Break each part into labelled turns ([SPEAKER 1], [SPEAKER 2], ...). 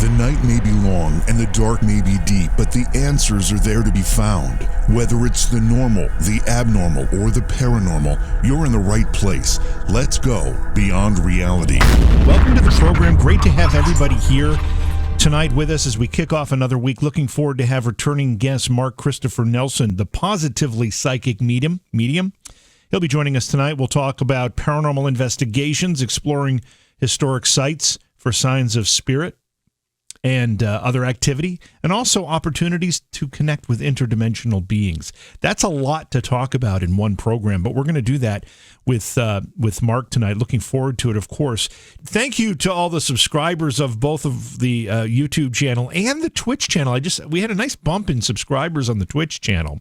[SPEAKER 1] The night may be long and the dark may be deep, but the answers are there to be found. Whether it's the normal, the abnormal, or the paranormal, you're in the right place. Let's go beyond reality.
[SPEAKER 2] Welcome to the program. Great to have everybody here tonight with us as we kick off another week. Looking forward to have returning guest Mark Christopher Nelson, the positively psychic medium. He'll be joining us tonight. We'll talk about paranormal investigations, exploring historic sites for signs of spirit and other activity, and also opportunities to connect with interdimensional beings. That's a lot to talk about in one program, but we're going to do that with Mark tonight. Looking forward to it, of course. Thank you to all the subscribers of both of the YouTube channel and the Twitch channel. We had a nice bump in subscribers on the Twitch channel.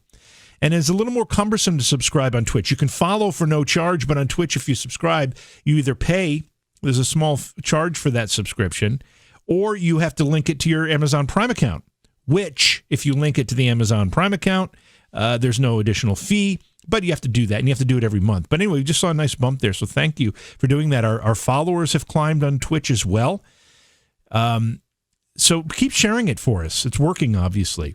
[SPEAKER 2] And it's a little more cumbersome to subscribe on Twitch. You can follow for no charge, but on Twitch, if you subscribe, you either pay, there's a small charge for that subscription, or you have to link it to your Amazon Prime account, which, if you link it to the Amazon Prime account, there's no additional fee, but you have to do that, and you have to do it every month. But anyway, we just saw a nice bump there, so thank you for doing that. Our followers have climbed on Twitch as well. So keep sharing it for us. It's working, obviously.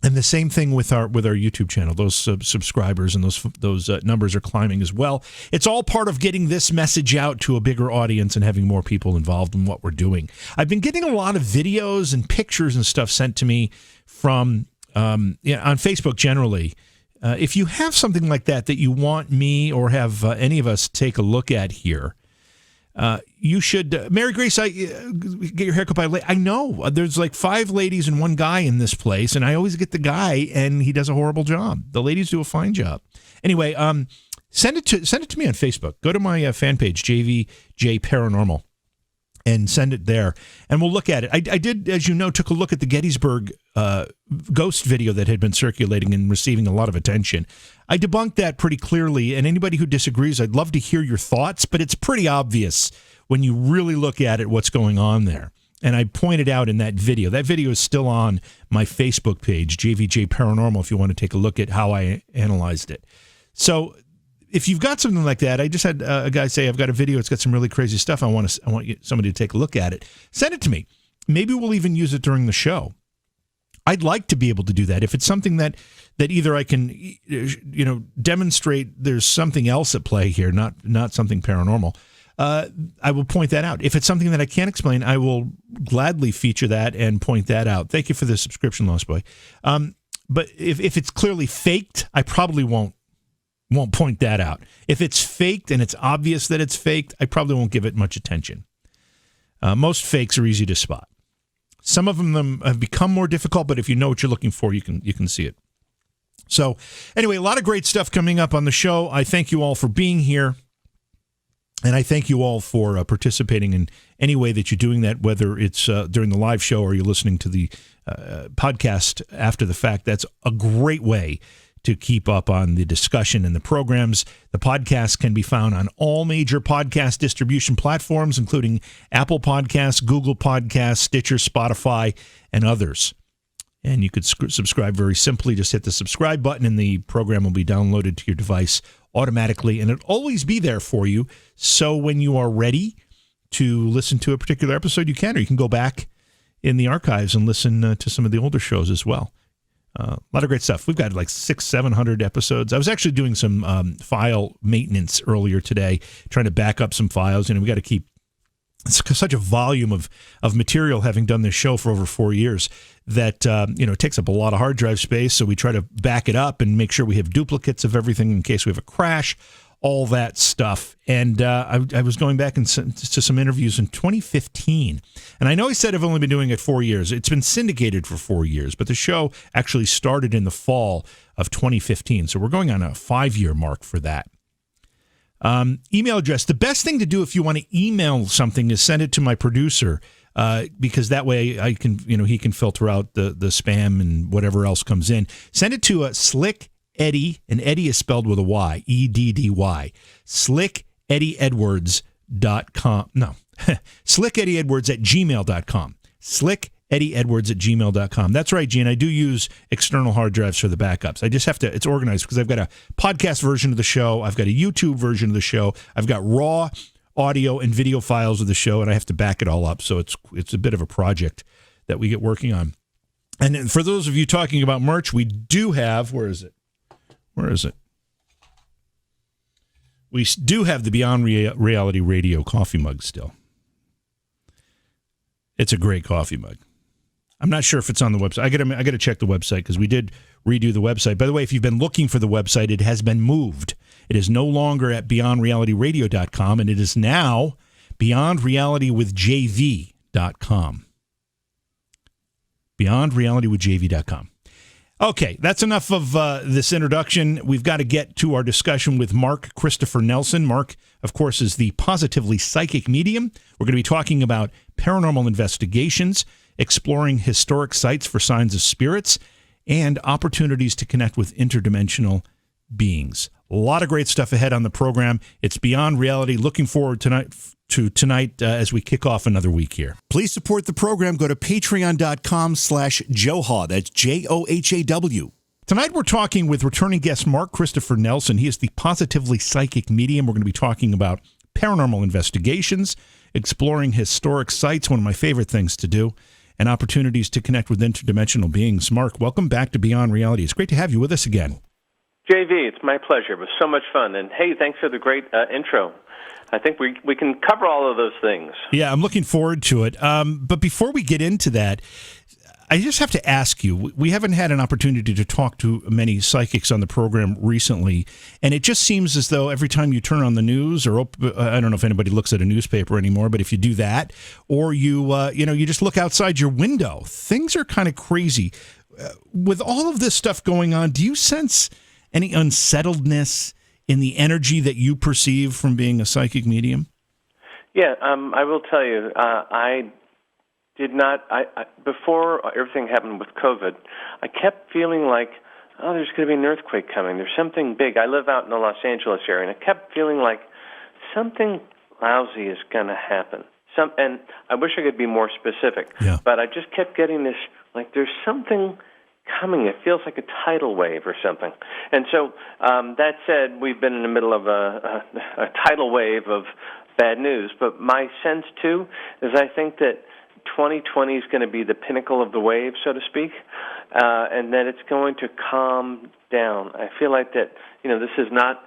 [SPEAKER 2] And the same thing with our YouTube channel. Those subscribers and those numbers are climbing as well. It's all part of getting this message out to a bigger audience and having more people involved in what we're doing. I've been getting a lot of videos and pictures and stuff sent to me from on Facebook generally. If you have something like that you want me or have any of us take a look at here, you should, Mary Grace, get your haircut by I know there's like 5 ladies and 1 guy in this place, and I always get the guy, and he does a horrible job. The ladies do a fine job. Anyway, send it to me on Facebook. Go to my fan page, JVJ Paranormal, and send it there, and we'll look at it. I did, as you know, took a look at the Gettysburg ghost video that had been circulating and receiving a lot of attention. I debunked that pretty clearly, and anybody who disagrees, I'd love to hear your thoughts, but it's pretty obvious when you really look at it what's going on there. And I pointed out in that video is still on my Facebook page, JVJ Paranormal, if you want to take a look at how I analyzed it. So if you've got something like that, I just had a guy say, I've got a video, it's got some really crazy stuff, I want somebody to take a look at it. Send it to me. Maybe we'll even use it during the show. I'd like to be able to do that. If it's something that either I can, demonstrate there's something else at play here, not something paranormal, I will point that out. If it's something that I can't explain, I will gladly feature that and point that out. Thank you for the subscription, Lost Boy. But if it's clearly faked, I probably won't point that out. If it's faked and it's obvious that it's faked, I probably won't give it much attention. Most fakes are easy to spot. Some of them have become more difficult, but if you know what you're looking for, you can see it. So anyway, a lot of great stuff coming up on the show. I thank you all for being here, and I thank you all for participating in any way that you're doing that, whether it's during the live show or you're listening to the podcast after the fact. That's a great way to keep up on the discussion and the programs. The podcast can be found on all major podcast distribution platforms, including Apple Podcasts, Google Podcasts, Stitcher, Spotify, and others. And you could subscribe very simply. Just hit the subscribe button, and the program will be downloaded to your device automatically, and it'll always be there for you. So when you are ready to listen to a particular episode, you can, or you can go back in the archives and listen to some of the older shows as well. A lot of great stuff. We've got like 600-700 episodes. I was actually doing some file maintenance earlier today, trying to back up some files. We got to keep such a volume of material, having done this show for over 4 years, that it takes up a lot of hard drive space. So we try to back it up and make sure we have duplicates of everything in case we have a crash, all that stuff. And I was going back to some interviews in 2015. And I know I said I've only been doing it 4 years. It's been syndicated for 4 years, but the show actually started in the fall of 2015. So we're going on a 5-year mark for that. Email address. The best thing to do if you want to email something is send it to my producer, because that way I can, he can filter out the spam and whatever else comes in. Send it to Slick Eddie, and Eddie is spelled with a Y, EDDY, SlickEddieEdwards.com. No, SlickEddieEdwards@gmail.com. SlickEddieEdwards@gmail.com. That's right, Gene. I do use external hard drives for the backups. I just have to, it's organized because I've got a podcast version of the show. I've got a YouTube version of the show. I've got raw audio and video files of the show, and I have to back it all up. So it's a bit of a project that we get working on. And for those of you talking about merch, we do have, where is it? We do have the Beyond Reality Radio coffee mug still. It's a great coffee mug. I'm not sure if it's on the website. I got to check the website because we did redo the website. By the way, if you've been looking for the website, it has been moved. It is no longer at beyondrealityradio.com, and it is now beyondrealitywithjv.com. Beyondrealitywithjv.com. Okay, that's enough of this introduction. We've got to get to our discussion with Mark Christopher Nelson. Mark, of course, is the positively psychic medium. We're going to be talking about paranormal investigations, exploring historic sites for signs of spirits, and opportunities to connect with interdimensional beings. A lot of great stuff ahead on the program. It's Beyond Reality. Looking forward tonight as we kick off another week here. Please support the program. Go to patreon.com/Johhaw. That's JOHAW. Tonight we're talking with returning guest Mark Christopher Nelson. He is the positively psychic medium. We're going to be talking about paranormal investigations, exploring historic sites, one of my favorite things to do, and opportunities to connect with interdimensional beings. Mark, welcome back to Beyond Reality. It's great to have you with us again.
[SPEAKER 3] JV, it's my pleasure. It was so much fun. And, hey, thanks for the great intro. I think we can cover all of those things.
[SPEAKER 2] Yeah, I'm looking forward to it. But before we get into that, I just have to ask you, we haven't had an opportunity to talk to many psychics on the program recently, and it just seems as though every time you turn on the news, or I don't know if anybody looks at a newspaper anymore, but if you do that, or you just look outside your window, things are kind of crazy. With all of this stuff going on, do you sense any unsettledness in the energy that you perceive from being a psychic medium?
[SPEAKER 3] Yeah, I will tell you, I did not, before everything happened with COVID, I kept feeling like, oh, there's going to be an earthquake coming. There's something big. I live out in the Los Angeles area, and I kept feeling like something lousy is going to happen. And I wish I could be more specific, but I just kept getting this, like there's something coming. It feels like a tidal wave or something. And so that said, we've been in the middle of a tidal wave of bad news. But my sense, too, is I think that 2020 is going to be the pinnacle of the wave, so to speak, and that it's going to calm down. I feel like that, this is not,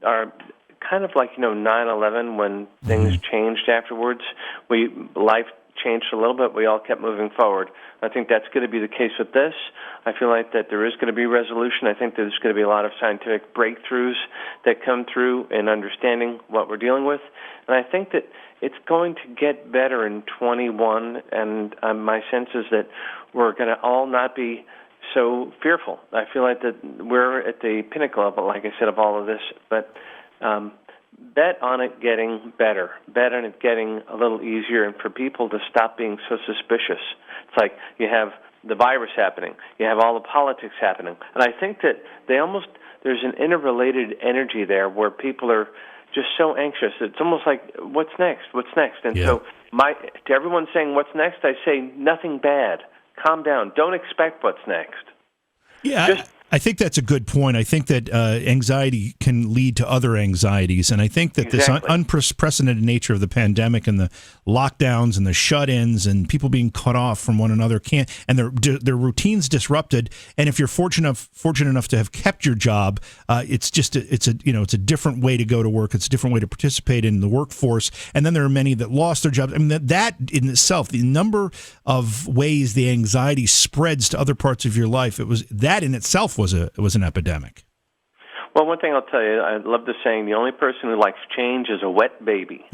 [SPEAKER 3] our kind of like, 9/11 when things changed afterwards. Life changed a little bit. We all kept moving forward. I think that's going to be the case with this. I feel like that there is going to be resolution. I think there's going to be a lot of scientific breakthroughs that come through in understanding what we're dealing with. And I think that it's going to get better in 21, and my sense is that we're going to all not be so fearful. I feel like that we're at the pinnacle of, like I said, of all of this, but bet on it getting better, bet on it getting a little easier, and for people to stop being so suspicious. It's like you have the virus happening, you have all the politics happening, and I think that there's an interrelated energy there where people are just so anxious. It's almost like, what's next? What's next? And so to everyone saying, what's next, I say, nothing bad. Calm down. Don't expect what's next.
[SPEAKER 2] Yeah, I think that's a good point. I think that anxiety can lead to other anxieties, and I think that this unprecedented nature of the pandemic and the lockdowns and the shut-ins and people being cut off from one another and their routines disrupted. And if you're fortunate enough to have kept your job, it's a different way to go to work. It's a different way to participate in the workforce. And then there are many that lost their jobs. I mean, that in itself, the number of ways the anxiety spreads to other parts of your life, that in itself was an epidemic.
[SPEAKER 3] Well, one thing I'll tell you, I love the saying, the only person who likes change is a wet baby.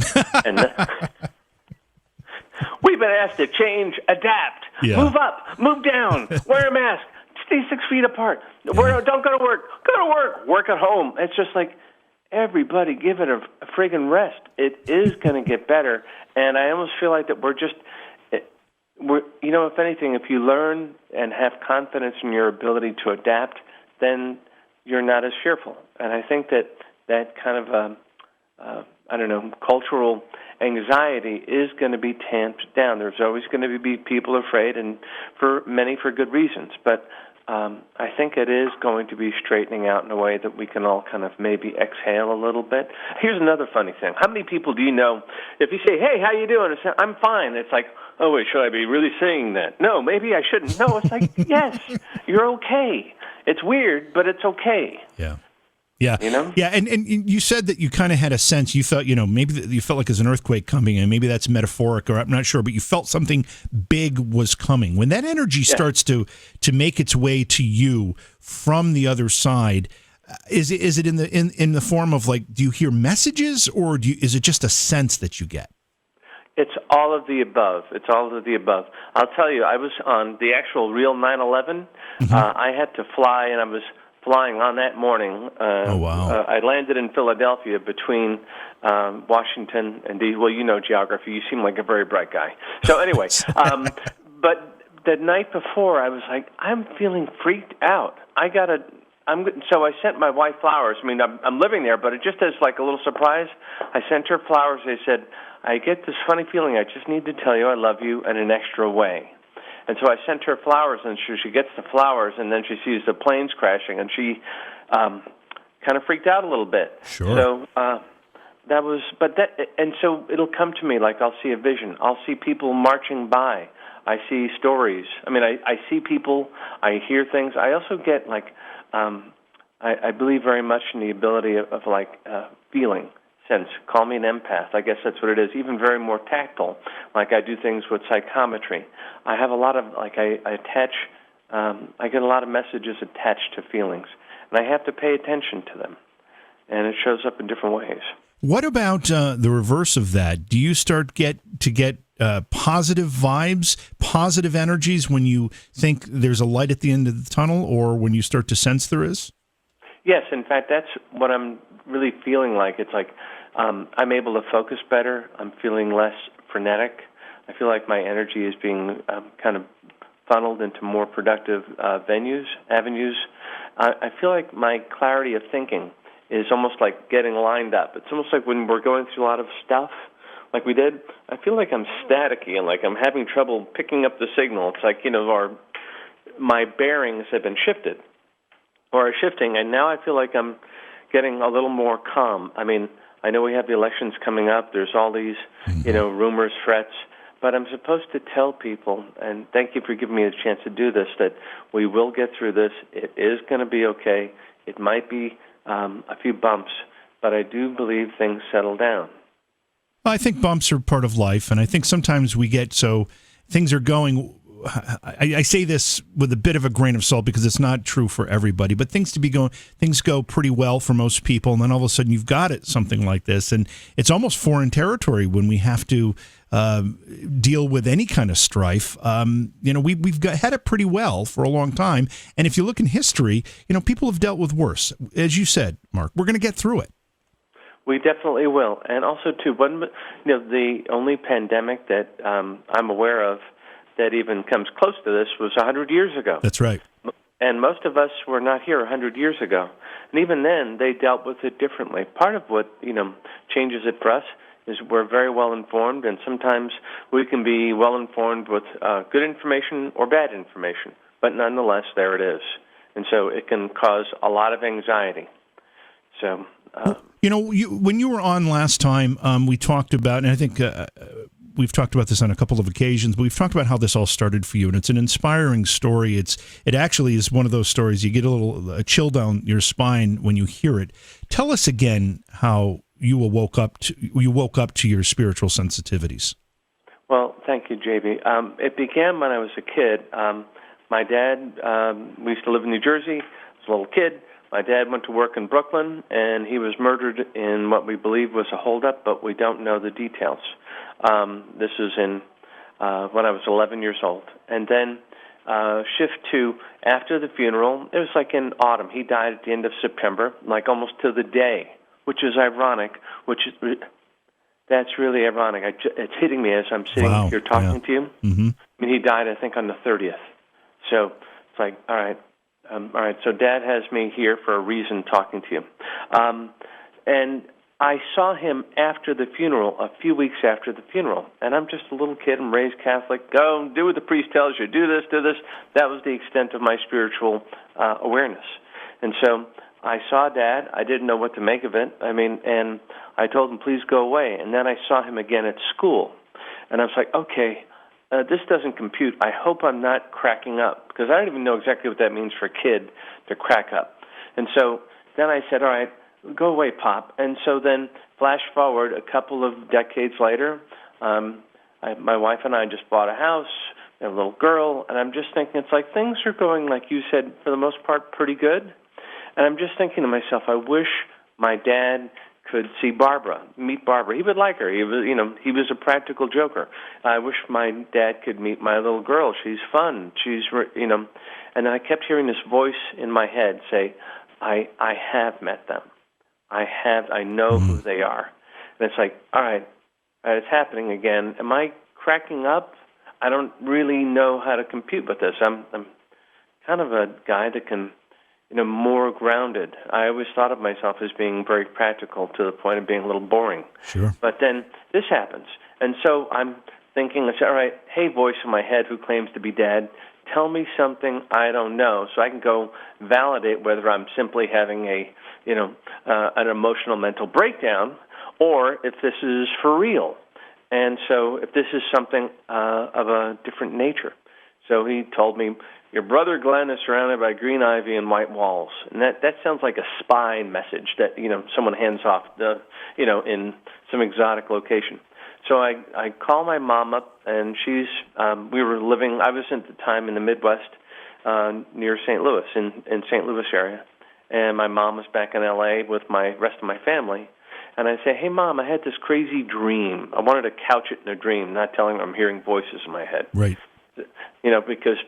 [SPEAKER 3] And we've been asked to change, adapt, move up, move down, wear a mask, stay 6 feet apart, don't go to work, work at home. It's just like, everybody give it a friggin' rest. It is going to get better. And I almost feel like that if anything, if you learn and have confidence in your ability to adapt, then you're not as fearful. And I think that kind of, cultural anxiety is going to be tamped down. There's always going to be people afraid, and for many for good reasons. But I think it is going to be straightening out in a way that we can all kind of maybe exhale a little bit. Here's another funny thing. How many people do you know, if you say, hey, how you doing? It's, I'm fine. It's like, oh, wait, should I be really saying that? No, maybe I shouldn't. No, it's like, yes, you're okay. It's weird, but it's okay.
[SPEAKER 2] Yeah. Yeah.
[SPEAKER 3] You know?
[SPEAKER 2] Yeah. And you said that you kind of had a sense, you felt, maybe you felt like there's an earthquake coming, and maybe that's metaphoric, or I'm not sure, but you felt something big was coming. When that energy starts to make its way to you from the other side, is it in the form of, like, do you hear messages, or is it just a sense that you get?
[SPEAKER 3] It's all of the above. It's all of the above. I'll tell you, I was on the actual real 9/11. I had to fly, and I was flying on that morning.
[SPEAKER 2] Oh, wow.
[SPEAKER 3] I landed in Philadelphia between Washington and D.C. Well, you know geography. You seem like a very bright guy. So anyway, but the night before, I was like, I'm feeling freaked out. So I sent my wife flowers. I mean, I'm living there, but it just as like a little surprise, I sent her flowers. I said, I get this funny feeling. I just need to tell you I love you in an extra way. And so I sent her flowers, and she gets the flowers, and then she sees the planes crashing, and she kind of freaked out a little bit.
[SPEAKER 2] Sure.
[SPEAKER 3] So and so it'll come to me like I'll see a vision. I'll see people marching by. I see stories. I mean, I see people. I hear things. I also get like, I believe very much in the ability of feeling. Sense. Call me an empath. I guess that's what it is. Even very more tactile. Like I do things with psychometry. I have a lot of I attach. I get a lot of messages attached to feelings, and I have to pay attention to them. And it shows up in different ways.
[SPEAKER 2] What about the reverse of that? Do you start to get positive vibes, positive energies when you think there's a light at the end of the tunnel, or when you start to sense there is?
[SPEAKER 3] Yes, in fact, that's what I'm really feeling like. It's like I'm able to focus better. I'm feeling less frenetic. I feel like my energy is being kind of funneled into more productive avenues. I feel like my clarity of thinking is almost like getting lined up. It's almost like when we're going through a lot of stuff, like we did, I feel like I'm staticky and like I'm having trouble picking up the signal. It's like, my bearings have been shifted or are shifting, and now I feel like I'm getting a little more calm. I mean, I know we have the elections coming up. There's all these, rumors, threats. But I'm supposed to tell people, and thank you for giving me the chance to do this, that we will get through this. It is going to be okay. It might be a few bumps, but I do believe things settle down.
[SPEAKER 2] I think bumps are part of life, and I think sometimes we get so things are going. I say this with a bit of a grain of salt because it's not true for everybody, but things go pretty well for most people, and then all of a sudden you've got something like this, and it's almost foreign territory when we have to deal with any kind of strife. We've had it pretty well for a long time, and if you look in history, people have dealt with worse. As you said, Mark, we're going to get through it.
[SPEAKER 3] We definitely will, and also too, the only pandemic that I'm aware of that even comes close to this was 100 years ago.
[SPEAKER 2] That's right.
[SPEAKER 3] And most of us were not here 100 years ago. And even then, they dealt with it differently. Part of what, changes it for us is we're very well informed, and sometimes we can be well informed with good information or bad information. But nonetheless, there it is. And so it can cause a lot of anxiety. So,
[SPEAKER 2] when you were on last time, we talked about, and I think we've talked about this on a couple of occasions, but we've talked about how this all started for you, and it's an inspiring story. It actually is one of those stories you get a chill down your spine when you hear it. Tell us again how you woke up to your spiritual sensitivities.
[SPEAKER 3] Well, thank you, JB. It began when I was a kid. My dad, we used to live in New Jersey. I was a little kid. My dad went to work in Brooklyn, and he was murdered in what we believe was a holdup, but we don't know the details. This was when I was 11 years old. And then shift to after the funeral, it was like in autumn. He died at the end of September, like almost to the day, which is ironic, that's really ironic. It's hitting me as I'm sitting here talking to you.
[SPEAKER 2] Mm-hmm.
[SPEAKER 3] I mean, he died, I think, on the 30th. So it's like, all right, so Dad has me here for a reason talking to you. And I saw him after the funeral, a few weeks after the funeral. And I'm just a little kid. I'm raised Catholic. Go do what the priest tells you. Do this, do this. That was the extent of my spiritual awareness. And so I saw Dad. I didn't know what to make of it. And I told him, please go away. And then I saw him again at school. And I was like, okay, this doesn't compute. I hope I'm not cracking up, because I don't even know exactly what that means for a kid to crack up. And so then I said, all right, go away, Pop. And so then flash forward a couple of decades later, my wife and I just bought a house, we have a little girl, and I'm just thinking, it's like things are going, like you said, for the most part, pretty good. And I'm just thinking to myself, I wish my dad could see Barbara, meet Barbara. He would like her. He was a practical joker. I wish my dad could meet my little girl. She's fun. And then I kept hearing this voice in my head say, I have met them. I know who they are. And it's like, all right, it's happening again. Am I cracking up? I don't really know how to compute with this. I'm kind of a guy that can, more grounded. I always thought of myself as being very practical to the point of being a little boring.
[SPEAKER 2] Sure.
[SPEAKER 3] But then this happens. And so I'm thinking, I say, all right, hey, voice in my head who claims to be Dad, tell me something I don't know so I can go validate whether I'm simply having an emotional mental breakdown or if this is for real. And so if this is something of a different nature. So he told me, your brother Glenn is surrounded by green ivy and white walls. And that sounds like a spy message that, someone hands off in some exotic location. So I call my mom up, and I was at the time in the Midwest near St. Louis, in St. Louis area. And my mom was back in L.A. with my rest of my family. And I say, hey, Mom, I had this crazy dream. I wanted to couch it in a dream, not telling her I'm hearing voices in my head.
[SPEAKER 2] Right.
[SPEAKER 3] Because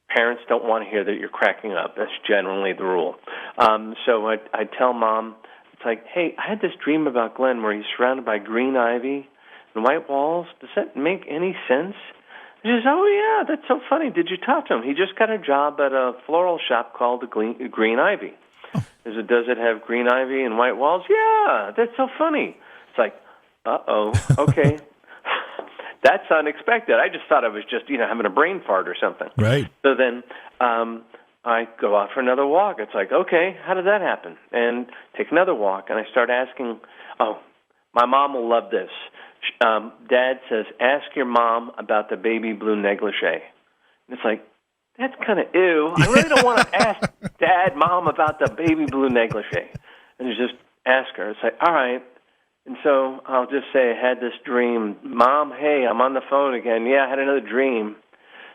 [SPEAKER 3] parents don't want to hear that you're cracking up. That's generally the rule. So I tell Mom, it's like, hey, I had this dream about Glenn where he's surrounded by green ivy and white walls. Does that make any sense? She says, oh, yeah, that's so funny. Did you talk to him? He just got a job at a floral shop called the Green Ivy. Does it have green ivy and white walls? Yeah, that's so funny. It's like, uh-oh, okay. That's unexpected. I just thought I was just, having a brain fart or something.
[SPEAKER 2] Right.
[SPEAKER 3] So then I go out for another walk. It's like, okay, how did that happen? And take another walk, and I start asking, my mom will love this. Dad says, ask your mom about the baby blue negligee. And it's like, that's kind of ew. I really don't want to ask Dad, Mom about the baby blue negligee. And just ask her. It's like, all right. And so I'll just say I had this dream. Mom, hey, I'm on the phone again. Yeah, I had another dream.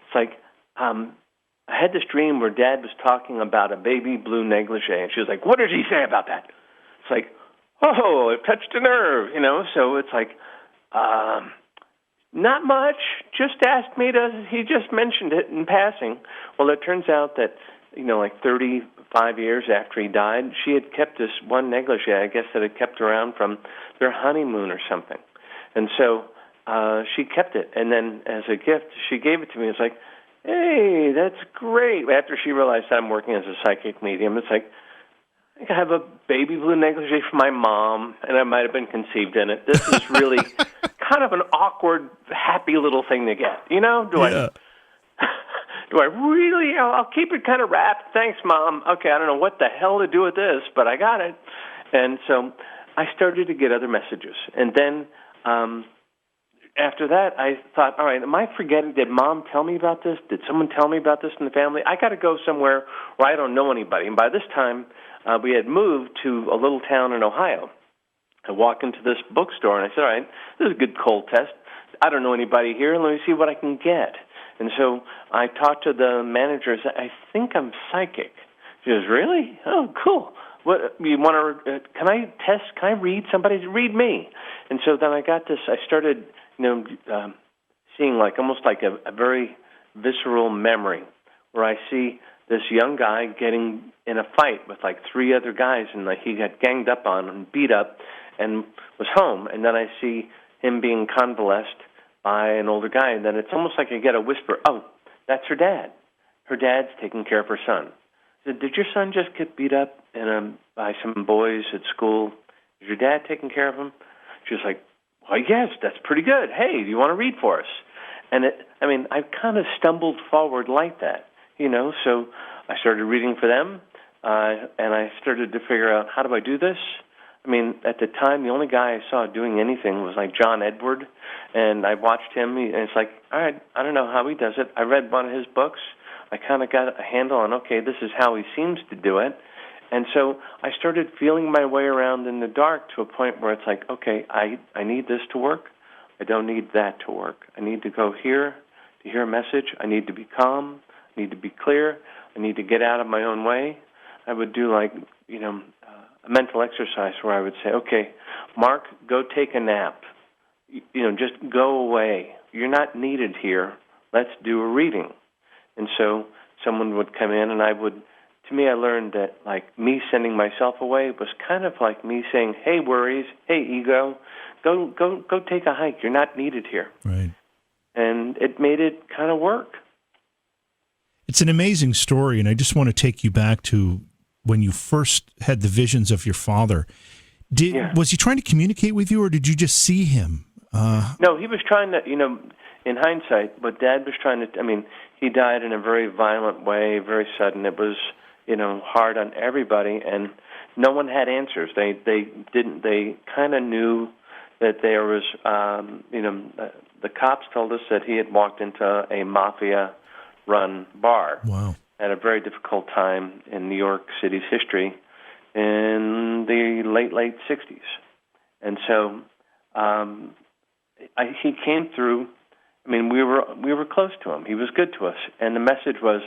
[SPEAKER 3] It's like, I had this dream where Dad was talking about a baby blue negligee. And she was like, what did he say about that? It's like, oh, it touched a nerve, So it's like, not much. Just asked me he just mentioned it in passing. Well, it turns out that, 35 years after he died, she had kept this one negligee, I guess, that had kept around from their honeymoon or something. And so she kept it. And then as a gift, she gave it to me. It's like, hey, that's great. After she realized that I'm working as a psychic medium, it's like, I have a baby blue negligee for my mom, and I might have been conceived in it. This is really kind of an awkward, happy little thing to get. Do I really? I'll keep it kind of wrapped. Thanks, Mom. Okay, I don't know what the hell to do with this, but I got it. And so I started to get other messages. And then after that, I thought, all right, am I forgetting? Did Mom tell me about this? Did someone tell me about this in the family? I got to go somewhere where I don't know anybody. And by this time, we had moved to a little town in Ohio. I walk into this bookstore, and I said, all right, this is a good cold test. I don't know anybody here. Let me see what I can get. And so I talked to the manager. I said, I think I'm psychic. She goes, really? Oh, cool. What you want to? Can I test? Can I read somebody? Read me. And so then I got this. I started, seeing almost like a very visceral memory, where I see this young guy getting in a fight with three other guys, and he got ganged up on and beat up, and was home. And then I see him being convalesced by an older guy, and then it's almost like I get a whisper, oh, that's her dad. Her dad's taking care of her son. I said, did your son just get beat up by some boys at school? Is your dad taking care of him? She was like, well, yes, that's pretty good. Hey, do you want to read for us? And I kind of stumbled forward like that, so I started reading for them, and I started to figure out, how do I do this? At the time, the only guy I saw doing anything was like John Edward, and I watched him, and it's like, all right, I don't know how he does it. I read one of his books. I kind of got a handle on, okay, this is how he seems to do it. And so I started feeling my way around in the dark to a point where it's like, okay, I need this to work. I don't need that to work. I need to go here to hear a message. I need to be calm. I need to be clear. I need to get out of my own way. I would do a mental exercise where I would say, okay, Mark, go take a nap. Just go away. You're not needed here. Let's do a reading. And so someone would come in, and I learned that, like, me sending myself away was kind of like me saying, hey, worries, hey, ego, go take a hike. You're not needed here.
[SPEAKER 2] Right.
[SPEAKER 3] And it made it kind of work.
[SPEAKER 2] It's an amazing story, and I just want to take you back to when you first had the visions of your father. Was he trying to communicate with you, or did you just see him?
[SPEAKER 3] No, he was trying to, in hindsight, what Dad was trying to, he died in a very violent way, very sudden. It was, hard on everybody, and no one had answers. They kind of knew that there was, the cops told us that he had walked into a mafia-run bar.
[SPEAKER 2] Wow.
[SPEAKER 3] At a very difficult time in New York City's history in the late 60s. And so he came through. We were close to him. He was good to us. And the message was,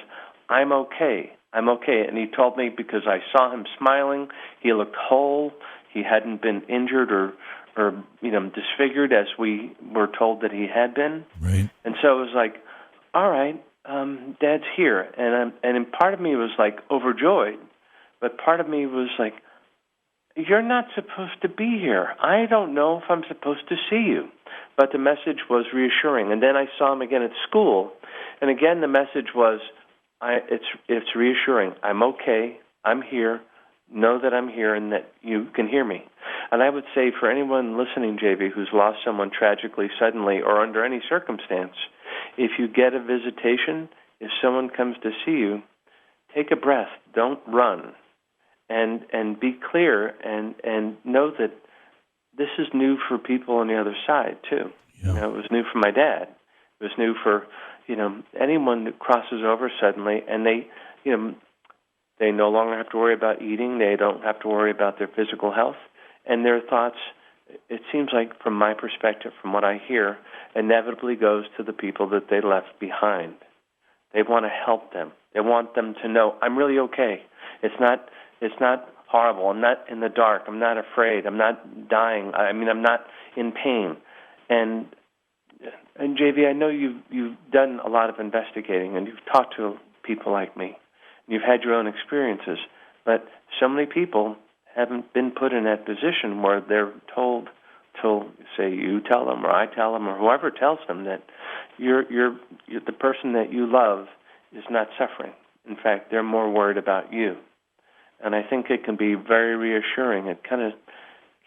[SPEAKER 3] I'm okay. I'm okay. And he told me, because I saw him smiling, he looked whole. He hadn't been injured or disfigured as we were told that he had been.
[SPEAKER 2] Right.
[SPEAKER 3] And so it was like, all right, Dad's here. And part of me was like overjoyed, but part of me was like, you're not supposed to be here. I don't know if I'm supposed to see you. But the message was reassuring. And then I saw him again at school, and again the message was, it's reassuring. I'm okay. I'm here. Know that I'm here and that you can hear me. And I would say for anyone listening, JV, who's lost someone tragically, suddenly, or under any circumstance, if you get a visitation, if someone comes to see you, take a breath. Don't run. And be clear and know that this is new for people on the other side, too.
[SPEAKER 2] Yeah.
[SPEAKER 3] It was new for my dad. It was new for, anyone that crosses over suddenly, and they no longer have to worry about eating. They don't have to worry about their physical health. And their thoughts, it seems like, from my perspective, from what I hear, inevitably goes to the people that they left behind. They want to help them. They want them to know, I'm really okay. It's not horrible. I'm not in the dark. I'm not afraid. I'm not dying. I'm not in pain. And JV, I know you've done a lot of investigating, and you've talked to people like me. You've had your own experiences, but so many people haven't been put in that position where they're told to say, you tell them, or I tell them, or whoever tells them that you're the person that you love is not suffering. In fact, they're more worried about you. And I think it can be very reassuring. It kind of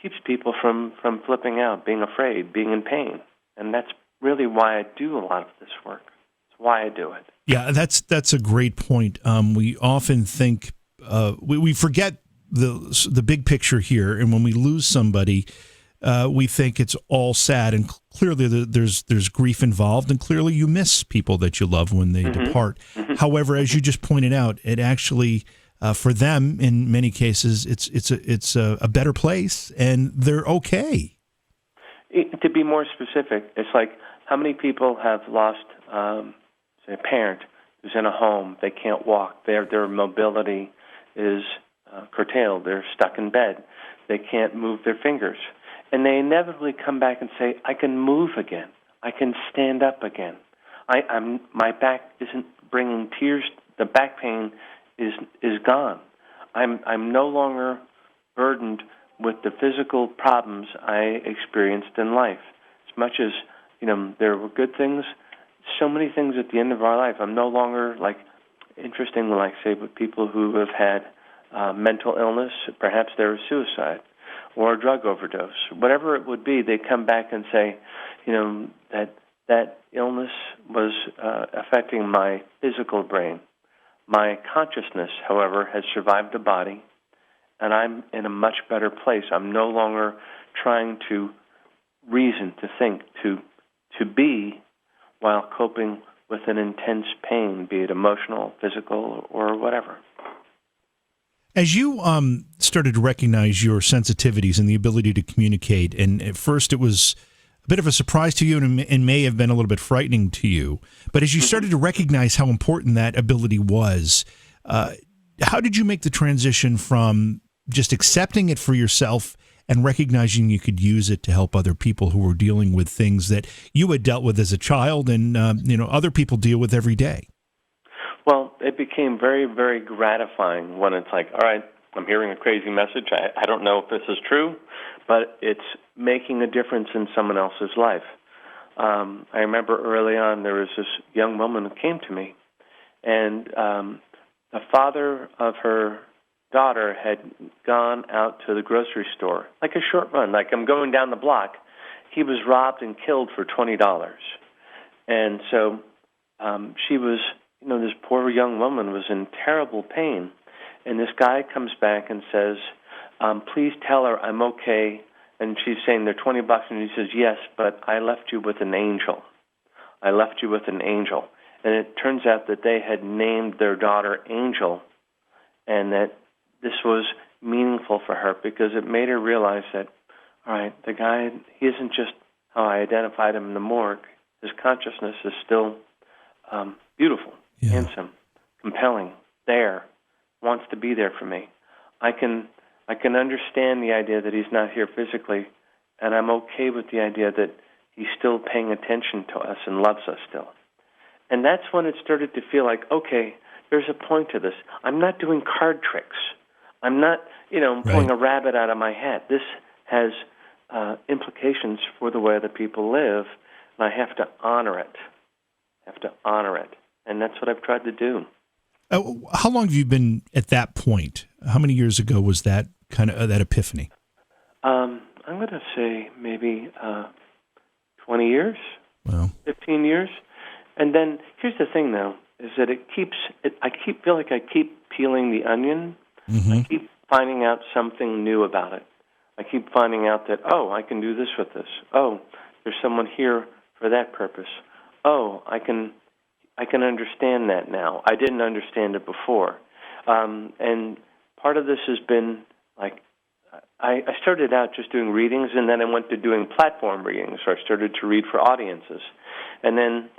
[SPEAKER 3] keeps people from flipping out, being afraid, being in pain. And that's really why I do a lot of this work. It's why I do it.
[SPEAKER 2] Yeah, that's a great point. We often think we forget the big picture here, and when we lose somebody, we think it's all sad, and clearly there's grief involved, and clearly you miss people that you love when they depart. However, as you just pointed out, it actually for them in many cases it's a better place, and they're okay.
[SPEAKER 3] To be more specific, it's like how many people have lost say a parent who's in a home, they can't walk, their mobility is curtailed, they're stuck in bed, they can't move their fingers. And they inevitably come back and say, I can move again. I can stand up again. My back isn't bringing tears. The back pain is gone. I'm no longer burdened with the physical problems I experienced in life. As much as, there were good things, so many things at the end of our life. I'm no longer, say, with people who have had mental illness, perhaps there was suicide, or a drug overdose, whatever it would be, they come back and say, that illness was affecting my physical brain. My consciousness, however, has survived the body, and I'm in a much better place. I'm no longer trying to reason, to think, to be, while coping with an intense pain, be it emotional, physical, or whatever.
[SPEAKER 2] As you started to recognize your sensitivities and the ability to communicate, and at first it was a bit of a surprise to you and may have been a little bit frightening to you, but as you started to recognize how important that ability was, how did you make the transition from just accepting it for yourself and recognizing you could use it to help other people who were dealing with things that you had dealt with as a child and other people deal with every day?
[SPEAKER 3] Well, it became very, very gratifying when it's like, all right, I'm hearing a crazy message. I don't know if this is true, but it's making a difference in someone else's life. I remember early on there was this young woman who came to me, and the father of her daughter had gone out to the grocery store, like a short run, like I'm going down the block. He was robbed and killed for $20. And so she was, this poor young woman was in terrible pain. And this guy comes back and says, please tell her I'm okay. And she's saying they're $20, and he says, yes, but I left you with an angel. I left you with an angel. And it turns out that they had named their daughter Angel, and that this was meaningful for her because it made her realize that, all right, the guy, he isn't just how I identified him in the morgue. His consciousness is still beautiful, handsome, compelling, there, wants to be there for me. I can understand the idea that he's not here physically, and I'm okay with the idea that he's still paying attention to us and loves us still. And that's when it started to feel like, okay, there's a point to this. I'm not doing card tricks. I'm not, pulling a rabbit out of my hat. This has implications for the way other people live, and I have to honor it. And that's what I've tried to do.
[SPEAKER 2] How long have you been at that point? How many years ago was that kind of that epiphany? I'm
[SPEAKER 3] going to say maybe 20 years,
[SPEAKER 2] wow.
[SPEAKER 3] 15 years. And then here's the thing, though, is that I feel like I keep peeling the onion.
[SPEAKER 2] Mm-hmm.
[SPEAKER 3] I keep finding out something new about it. I keep finding out that, I can do this with this. Oh, there's someone here for that purpose. Oh, I can understand that now. I didn't understand it before. And part of this has been, like, I started out just doing readings, and then I went to doing platform readings, so I started to read for audiences. And then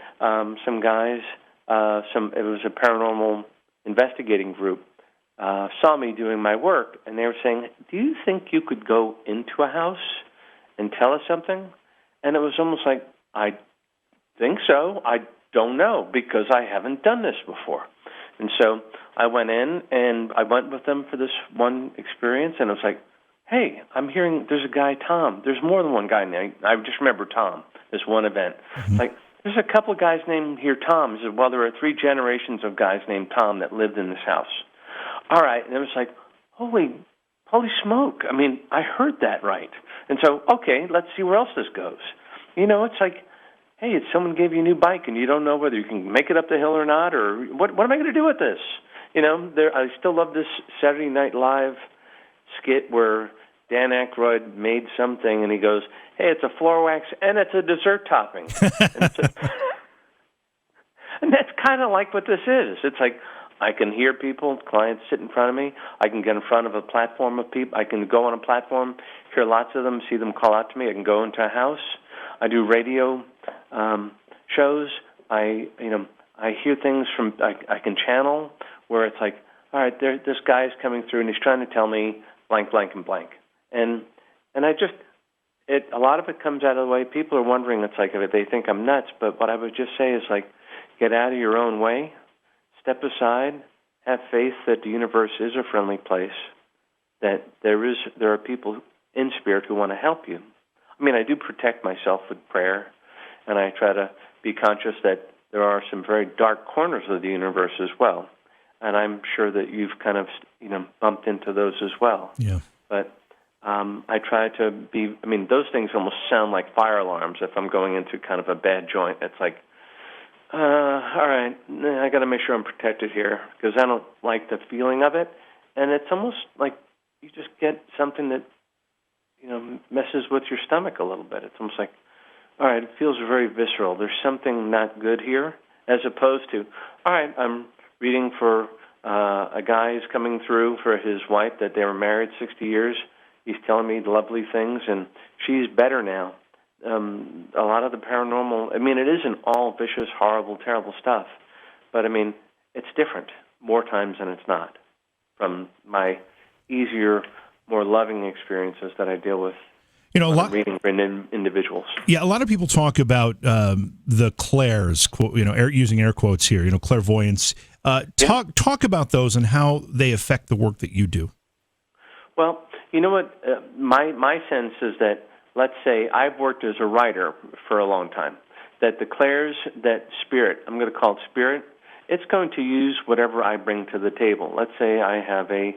[SPEAKER 3] some guys, it was a paranormal investigating group, saw me doing my work, and they were saying, do you think you could go into a house and tell us something? And it was almost like, I think so. I don't know, because I haven't done this before. And so I went in, and I went with them for this one experience, and it was like, hey, I'm hearing there's a guy, Tom. There's more than one guy named, I just remember Tom, this one event.
[SPEAKER 2] Mm-hmm.
[SPEAKER 3] Like, there's a couple of guys named here Tom. He said, well, there are 3 generations of guys named Tom that lived in this house. All right, and it was like, holy smoke. I mean, I heard that right. And so, okay, let's see where else this goes. It's like, hey, if someone gave you a new bike and you don't know whether you can make it up the hill or not, or what am I going to do with this? I still love this Saturday Night Live skit where Dan Aykroyd made something, and he goes, hey, it's a floor wax, and it's a dessert topping. And that's kind of like what this is. It's like, I can hear people, clients sit in front of me. I can get in front of a platform of people. I can go on a platform, hear lots of them, see them call out to me. I can go into a house. I do radio shows. I hear things from, I can channel where it's like, all right, this guy's coming through, and he's trying to tell me blank, blank, and blank. And a lot of it comes out of the way. People are wondering, it's like, they think I'm nuts, but what I would just say is, like, get out of your own way, step aside, have faith that the universe is a friendly place, that there are people in spirit who want to help you. I mean, I do protect myself with prayer, and I try to be conscious that there are some very dark corners of the universe as well, and I'm sure that you've kind of, bumped into those as well.
[SPEAKER 2] Yeah.
[SPEAKER 3] But I try to be, those things almost sound like fire alarms if I'm going into kind of a bad joint. It's like, all right, I got to make sure I'm protected here because I don't like the feeling of it. And it's almost like you just get something that, messes with your stomach a little bit. It's almost like, all right, it feels very visceral. There's something not good here, as opposed to, all right, I'm reading for a guy who's coming through for his wife that they were married 60 years. He's telling me lovely things, and she's better now. A lot of the paranormal, it isn't all vicious, horrible, terrible stuff, but, it's different more times than it's not from my easier, more loving experiences that I deal with. Reading for individuals.
[SPEAKER 2] Yeah, a lot of people talk about the clairs, using air quotes here, clairvoyance. Talk about those and how they affect the work that you do.
[SPEAKER 3] Well, you know what? My sense is that, let's say, I've worked as a writer for a long time, that the clairs, that spirit, I'm going to call it spirit, it's going to use whatever I bring to the table. Let's say I have a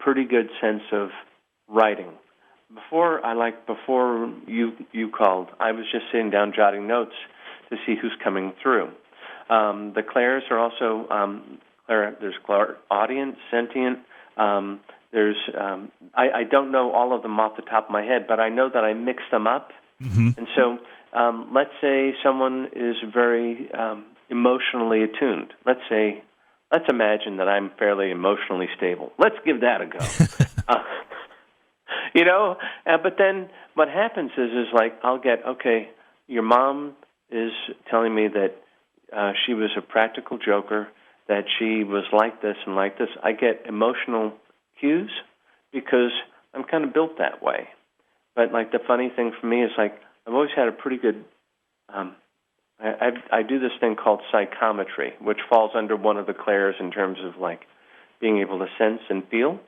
[SPEAKER 3] pretty good sense of writing. Before you called, I was just sitting down jotting notes to see who's coming through. The clairs are also there's audience, sentient. There's I don't know all of them off the top of my head, but I know that I mix them up. Mm-hmm. And so let's say someone is very emotionally attuned. Let's imagine that I'm fairly emotionally stable. Let's give that a go. But then what happens is like I'll get, okay, your mom is telling me that she was a practical joker, that she was like this and like this. I get emotional cues because I'm kind of built that way. But like the funny thing for me is like I've always had a pretty good, I do this thing called psychometry, which falls under one of the clairs in terms of like being able to sense and feel.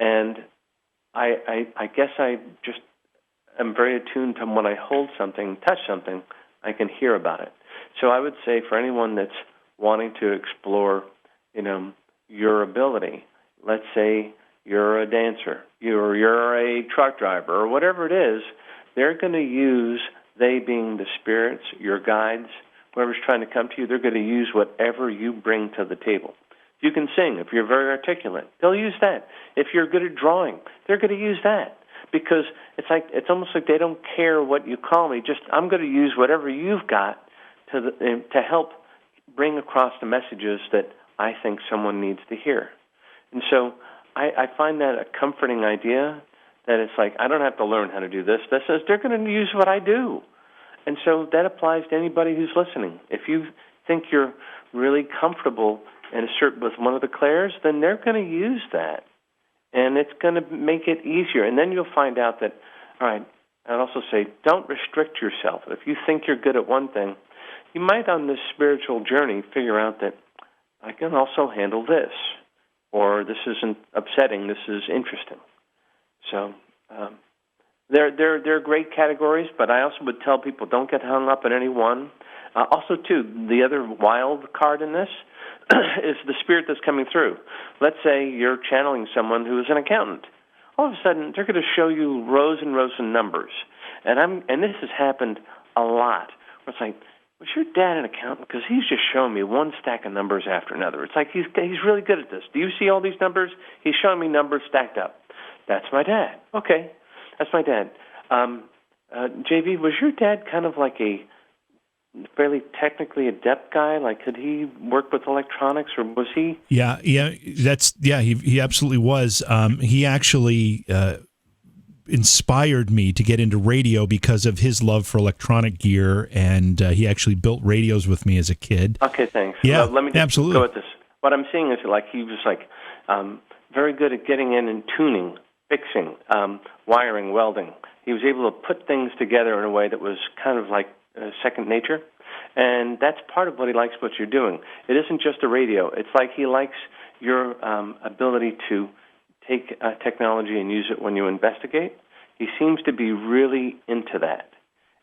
[SPEAKER 3] And I guess I just am very attuned to when I hold something, touch something, I can hear about it. So I would say for anyone that's wanting to explore, your ability, let's say you're a dancer, you're a truck driver, or whatever it is, they're going to use, they being the spirits, your guides, whoever's trying to come to you, they're going to use whatever you bring to the table. You can sing. If you're very articulate, they'll use that. If you're good at drawing, they're going to use that. Because it's almost like they don't care what you call me. Just I'm going to use whatever you've got to help bring across the messages that I think someone needs to hear. And so I find that a comforting idea that it's like I don't have to learn how to do this. This is they're going to use what I do. And so that applies to anybody who's listening. If you think you're really comfortable and assert with one of the clairs, then they're going to use that. And it's going to make it easier. And then you'll find out that, all right, I'd also say don't restrict yourself. If you think you're good at one thing, you might on this spiritual journey figure out that I can also handle this. Or this isn't upsetting, this is interesting. So they're great categories, but I also would tell people don't get hung up in any one. Also, too, the other wild card in this is the spirit that's coming through. Let's say you're channeling someone who is an accountant. All of a sudden, they're going to show you rows and rows of numbers. And this has happened a lot. It's like, was your dad an accountant? Because he's just showing me one stack of numbers after another. It's like he's really good at this. Do you see all these numbers? He's showing me numbers stacked up. That's my dad. Okay, that's my dad. JV, was your dad kind of like a fairly technically adept guy? Like, could he work with electronics, or was he?
[SPEAKER 2] Yeah, he absolutely was. He actually inspired me to get into radio because of his love for electronic gear, and he actually built radios with me as a kid.
[SPEAKER 3] Okay, thanks.
[SPEAKER 2] Yeah,
[SPEAKER 3] let me just
[SPEAKER 2] absolutely
[SPEAKER 3] go with this. What I'm seeing is like he was like very good at getting in and tuning, fixing, wiring, welding. He was able to put things together in a way that was kind of like second nature, and that's part of what he likes what you're doing. It isn't just a radio. It's like he likes your ability to take technology and use it when you investigate. He seems to be really into that.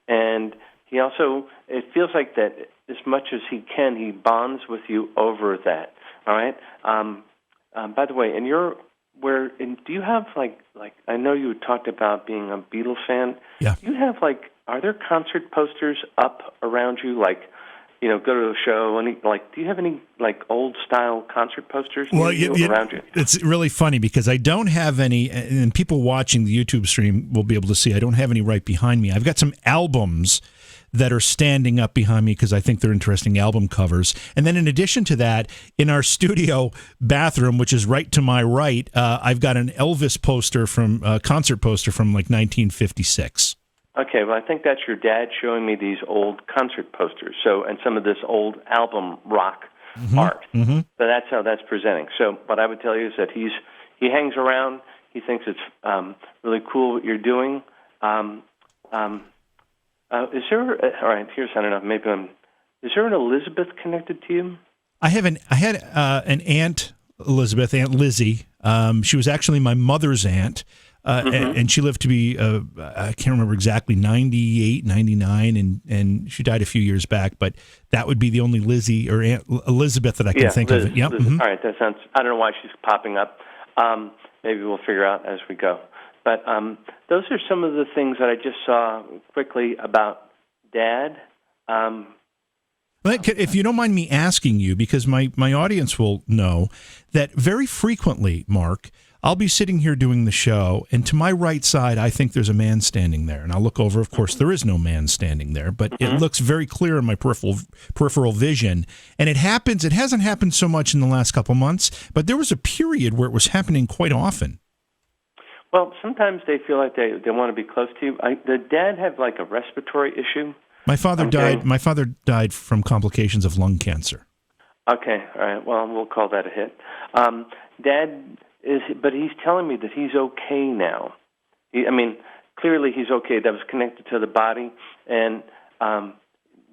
[SPEAKER 3] And he also, it feels like that as much as he can, he bonds with you over that. All right? By the way, in your do you have like I know you talked about being a Beatles fan.
[SPEAKER 2] Yeah.
[SPEAKER 3] Do you have are there concert posters up around you go to a show? Do you have any old style concert posters around you?
[SPEAKER 2] It's really funny because I don't have any, and people watching the YouTube stream will be able to see I don't have any right behind me. I've got some albums that are standing up behind me because I think they're interesting album covers. And then in addition to that, in our studio bathroom, which is right to my right, I've got an Elvis poster concert poster from 1956.
[SPEAKER 3] Okay, well, I think that's your dad showing me these old concert posters. And some of this old album rock art. Mm-hmm. So that's how that's presenting. So what I would tell you is that he hangs around. He thinks it's really cool what you're doing. Is there? All right, here's I don't know. Maybe is there an Elizabeth connected to you? I had
[SPEAKER 2] an aunt Elizabeth, Aunt Lizzie. She was actually my mother's aunt. And she lived to be, I can't remember exactly, 98, 99, and she died a few years back, but that would be the only Lizzie or Aunt Elizabeth that I can think of. Yep. Mm-hmm.
[SPEAKER 3] All right, that sounds, I don't know why she's popping up. Maybe we'll figure out as we go. But those are some of the things that I just saw quickly about Dad.
[SPEAKER 2] If you don't mind me asking you, because my audience will know that very frequently, Mark, I'll be sitting here doing the show, and to my right side, I think there's a man standing there. And I'll look over. Of course, there is no man standing there, but it looks very clear in my peripheral vision. And it happens. It hasn't happened so much in the last couple months, but there was a period where it was happening quite often.
[SPEAKER 3] Well, sometimes they feel like they want to be close to you. Did Dad have a respiratory issue?
[SPEAKER 2] My father died. My father died from complications of lung cancer.
[SPEAKER 3] Okay, all right. Well, we'll call that a hit. Dad. But he's telling me that he's okay now. Clearly he's okay. That was connected to the body, and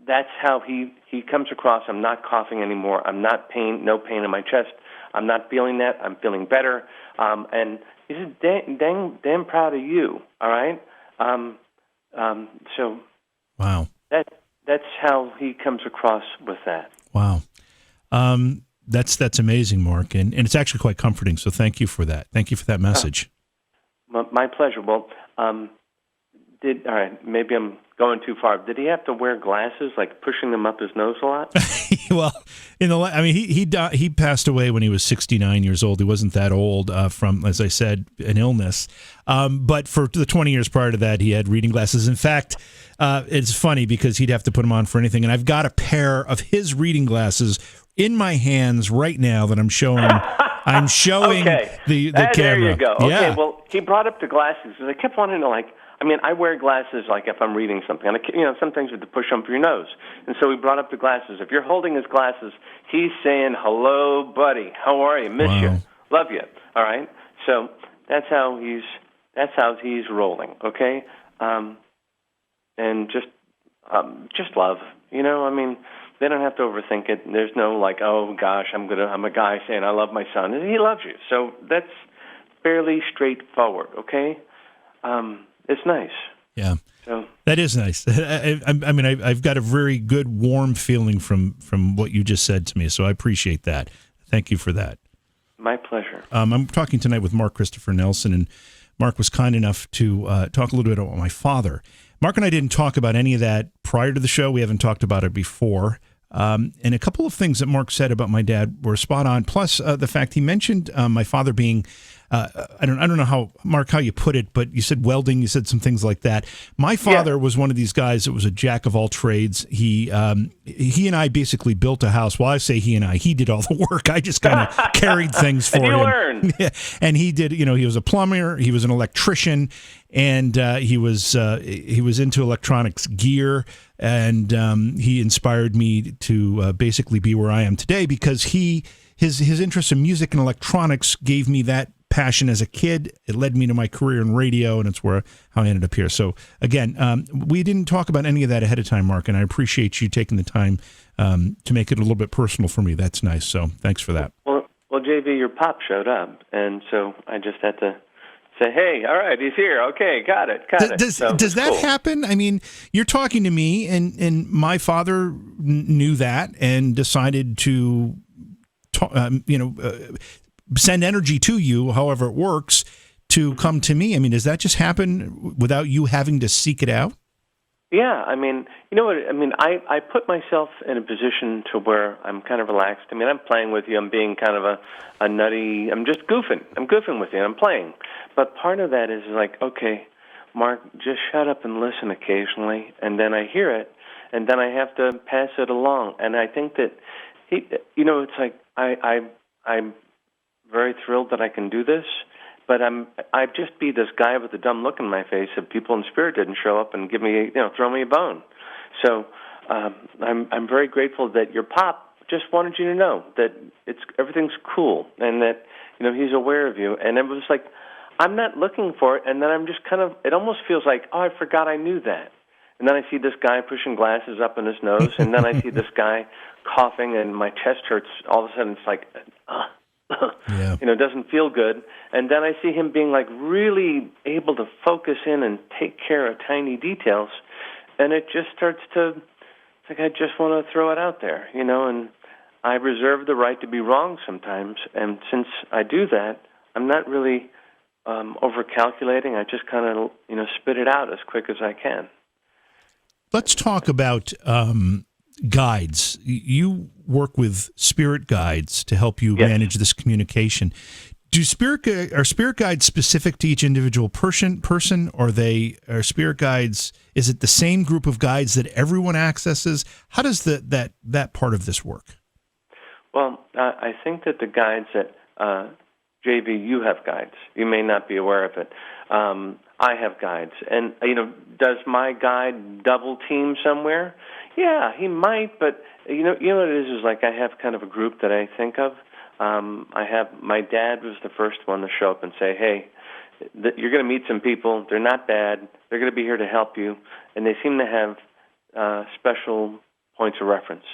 [SPEAKER 3] that's how he comes across. I'm not coughing anymore. I'm not no pain in my chest. I'm not feeling that. I'm feeling better. And he said, damn proud of you. All right. So.
[SPEAKER 2] Wow.
[SPEAKER 3] That's how he comes across with that.
[SPEAKER 2] Wow. That's amazing, Mark, and it's actually quite comforting. So thank you for that. Thank you for that message.
[SPEAKER 3] My pleasure. Well, all right, maybe I'm going too far. Did he have to wear glasses, pushing them up his nose a lot?
[SPEAKER 2] Well, he passed away when he was 69 years old. He wasn't that old from, as I said, an illness. But for the 20 years prior to that, he had reading glasses. In fact, it's funny because he'd have to put them on for anything. And I've got a pair of his reading glasses in my hands right now that I'm showing. I'm showing the camera.
[SPEAKER 3] There you go. Okay,
[SPEAKER 2] yeah.
[SPEAKER 3] Well, he brought up the glasses because I kept wanting to I wear glasses if I'm reading something. And sometimes you have to push them for your nose. And so he brought up the glasses. If you're holding his glasses, he's saying, "Hello, buddy. How are you? Miss you. Love you." All right. So that's how he's rolling. Okay. And just love. They don't have to overthink it. There's no oh gosh, I'm a guy saying I love my son. He loves you. So that's fairly straightforward, okay? It's nice.
[SPEAKER 2] Yeah.
[SPEAKER 3] So
[SPEAKER 2] that is nice. I've got a very good warm feeling from what you just said to me. So I appreciate that. Thank you for that.
[SPEAKER 3] My pleasure.
[SPEAKER 2] I'm talking tonight with Mark Christopher Nelson, and Mark was kind enough to talk a little bit about my father. Mark and I didn't talk about any of that prior to the show. We haven't talked about it before. And a couple of things that Mark said about my dad were spot on. Plus, the fact he mentioned my father being, I don't know how, Mark, how you put it, but you said welding. You said some things like that. My father was one of these guys that was a jack of all trades. He and I basically built a house. Well, I say he and I. He did all the work. I just kind of carried things for him.
[SPEAKER 3] And you learned.
[SPEAKER 2] Yeah. And he did. He was a plumber. He was an electrician, and he was into electronics gear. And he inspired me to basically be where I am today because his interest in music and electronics gave me that passion as a kid. It led me to my career in radio, and it's how I ended up here. So again, we didn't talk about any of that ahead of time, Mark, and I appreciate you taking the time to make it a little bit personal for me. That's nice. So thanks for that.
[SPEAKER 3] Well, JV, your pop showed up, and so I just had to say, hey, all right, he's here. Okay, got it.
[SPEAKER 2] Does that happen? I mean, you're talking to me, and my father knew that and decided to, send energy to you, however it works, to come to me. I mean, does that just happen without you having to seek it out?
[SPEAKER 3] Yeah, I mean, you know what? I mean, I put myself in a position to where I'm kind of relaxed. I mean, I'm playing with you. I'm being kind of a nutty. I'm just goofing. I'm goofing with you, and I'm playing. But part of that is like, okay, Mark, just shut up and listen occasionally, and then I hear it, and then I have to pass it along. And I think that it's like I'm very thrilled that I can do this. But I'd just be this guy with a dumb look in my face if people in spirit didn't show up and give me, throw me a bone. So I'm very grateful that your pop just wanted you to know that everything's cool and that he's aware of you. And it was like I'm not looking for it, and then I'm just kind of. It almost feels like, oh, I forgot I knew that. And then I see this guy pushing glasses up in his nose, and then I see this guy coughing, and my chest hurts. All of a sudden, it's like.
[SPEAKER 2] Yeah.
[SPEAKER 3] It doesn't feel good. And then I see him being like really able to focus in and take care of tiny details. And it just starts to, it's like I just want to throw it out there, and I reserve the right to be wrong sometimes. And since I do that, I'm not really over-calculating. I just kind of, spit it out as quick as I can.
[SPEAKER 2] Let's talk about guides. You work with spirit guides to help you manage this communication. Are spirit guides specific to each individual person, or are spirit guides? Is it the same group of guides that everyone accesses? How does that part of this work?
[SPEAKER 3] Well, I think that the guides that JV, you have guides. You may not be aware of it. I have guides, and does my guide double team somewhere? Yeah, he might, but you know what it is like I have kind of a group that I think of. I have my dad was the first one to show up and say, "Hey, you're going to meet some people. They're not bad. They're going to be here to help you," and they seem to have special points of reference.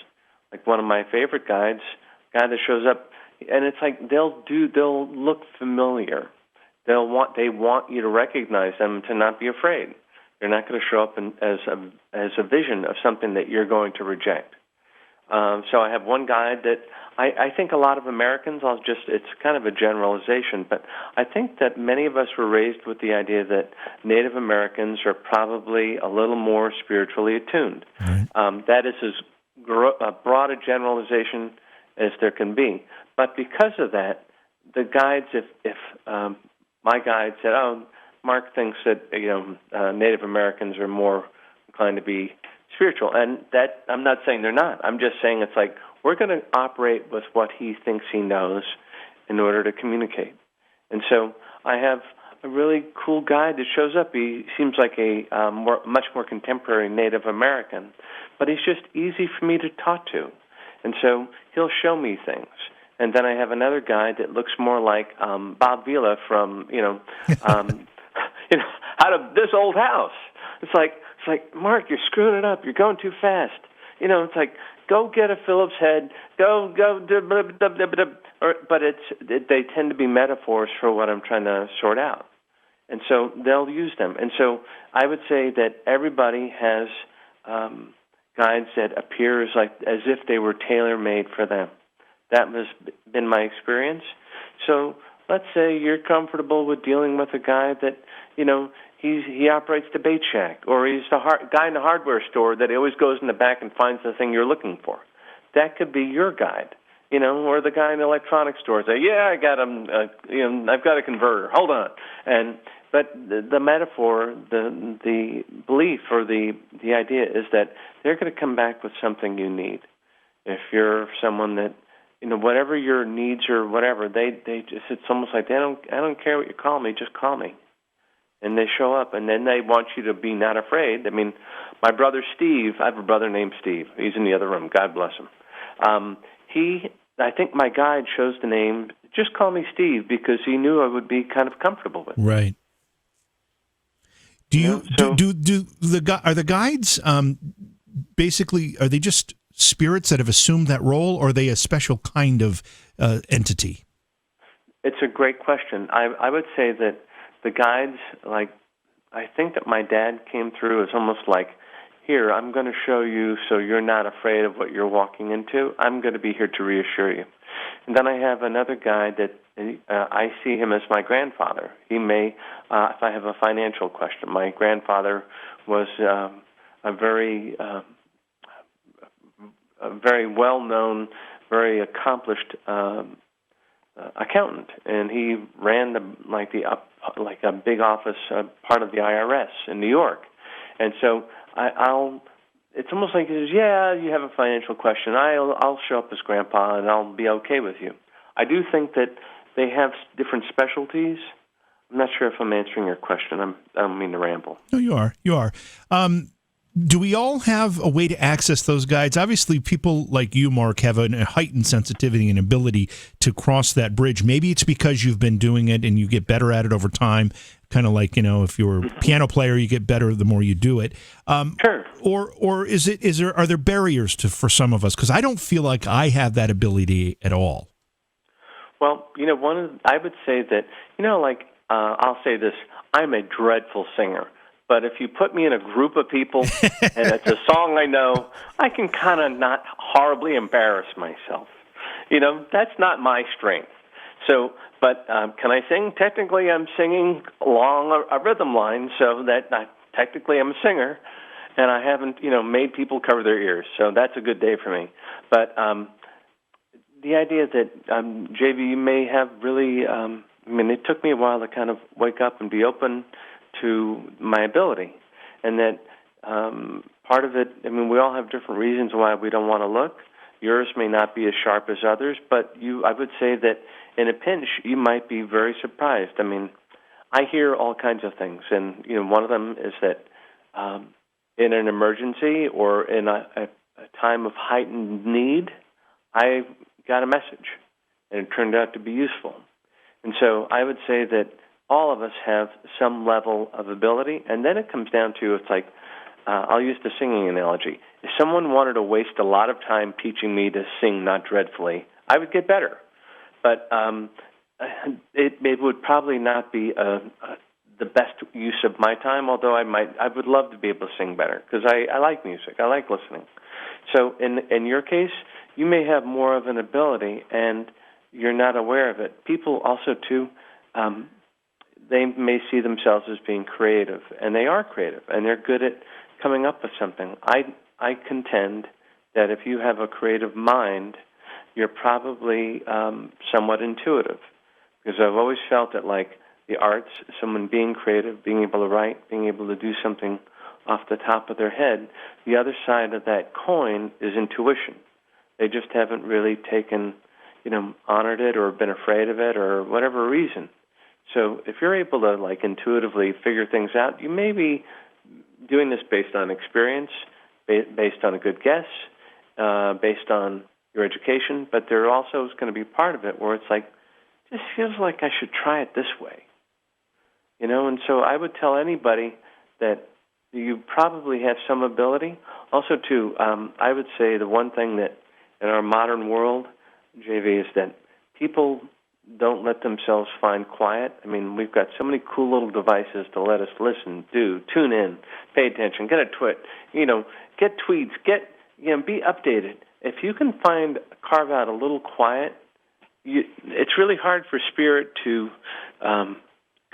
[SPEAKER 3] Like one of my favorite guides, guy that shows up, and it's like they'll look familiar. They want you to recognize them, to not be afraid. They're not going to show up as a vision of something that you're going to reject. So I have one guide that I think a lot of Americans, it's kind of a generalization, but I think that many of us were raised with the idea that Native Americans are probably a little more spiritually attuned. Mm-hmm. That is as broad a generalization as there can be. But because of that, the guides, if my guide said, "Oh, Mark thinks that Native Americans are more inclined to be spiritual," and that I'm not saying they're not. I'm just saying it's like we're going to operate with what he thinks he knows in order to communicate. And so I have a really cool guide that shows up. He seems like a much more contemporary Native American, but he's just easy for me to talk to, and so he'll show me things. And then I have another guy that looks more like Bob Vila from, out of This Old House. It's like, Mark, you're screwing it up. You're going too fast. It's like, go get a Phillips head. Go. But they tend to be metaphors for what I'm trying to sort out. And so they'll use them. And so I would say that everybody has guides that appear as if they were tailor-made for them. That has been my experience. So let's say you're comfortable with dealing with a guy that, he operates the bait shack, or he's the guy in the hardware store that always goes in the back and finds the thing you're looking for. That could be your guide, or the guy in the electronics store say, "Yeah, I got him. I've got a converter. Hold on." But the metaphor, the belief, or the idea is that they're going to come back with something you need. If you're someone that whatever your needs or whatever, it's almost like I don't care what you call me, just call me. And they show up, and then they want you to be not afraid. I mean, my brother Steve, I have a brother named Steve. He's in the other room. God bless him. I think my guide chose the name, just call me Steve, because he knew I would be kind of comfortable with it.
[SPEAKER 2] Right. Are the guides basically, are they just spirits that have assumed that role, or are they a special kind of entity?
[SPEAKER 3] It's a great question. I would say that the guides, I think that my dad came through as almost like, here, I'm going to show you so you're not afraid of what you're walking into. I'm going to be here to reassure you. And then I have another guide that I see him as my grandfather. He may, if I have a financial question, my grandfather was a very well-known, very accomplished accountant, and he ran a big office, part of the IRS in New York. And so it's almost like he says, yeah, you have a financial question. I'll show up as Grandpa, and I'll be okay with you. I do think that they have different specialties. I'm not sure if I'm answering your question. I don't mean to ramble.
[SPEAKER 2] No, you are. You are. Do we all have a way to access those guides? Obviously, people like you, Mark, have a heightened sensitivity and ability to cross that bridge. Maybe it's because you've been doing it and you get better at it over time. Kind of like, if you're a piano player, you get better the more you do it.
[SPEAKER 3] Sure.
[SPEAKER 2] Or are there barriers for some of us? Because I don't feel like I have that ability at all.
[SPEAKER 3] Well, I would say that, I'll say this, I'm a dreadful singer. But if you put me in a group of people and it's a song I know, I can kind of not horribly embarrass myself. That's not my strength. So, but can I sing? Technically, I'm singing along a rhythm line, so that technically I'm a singer, and I haven't, made people cover their ears. So that's a good day for me. But the idea that, JV, you may have really, it took me a while to kind of wake up and be open to my ability, and that part of it, we all have different reasons why we don't want to look. Yours may not be as sharp as others, but I would say that in a pinch, you might be very surprised. I hear all kinds of things, and one of them is that in an emergency or in a time of heightened need, I got a message, and it turned out to be useful. And so I would say that all of us have some level of ability, and then it comes down to, it's like, I'll use the singing analogy. If someone wanted to waste a lot of time teaching me to sing not dreadfully, I would get better. But it would probably not be the best use of my time, although I would love to be able to sing better, because I like music. I like listening. So in your case, you may have more of an ability, and you're not aware of it. People also, too, they may see themselves as being creative, and they are creative, and they're good at coming up with something. I contend that if you have a creative mind, you're probably somewhat intuitive, because I've always felt that, like the arts, someone being creative, being able to write, being able to do something off the top of their head, the other side of that coin is intuition. They just haven't really taken, honored it or been afraid of it or whatever reason. So if you're able to, intuitively figure things out, you may be doing this based on experience, based on a good guess, based on your education, but there also is going to be part of it where it's like, this feels like I should try it this way. And so I would tell anybody that you probably have some ability. Also, too, I would say the one thing that in our modern world, JV, is that people don't let themselves find quiet. We've got so many cool little devices to let us listen, tune in, pay attention, get a tweet, get tweets, be updated. If you can carve out a little quiet, it's really hard for spirit to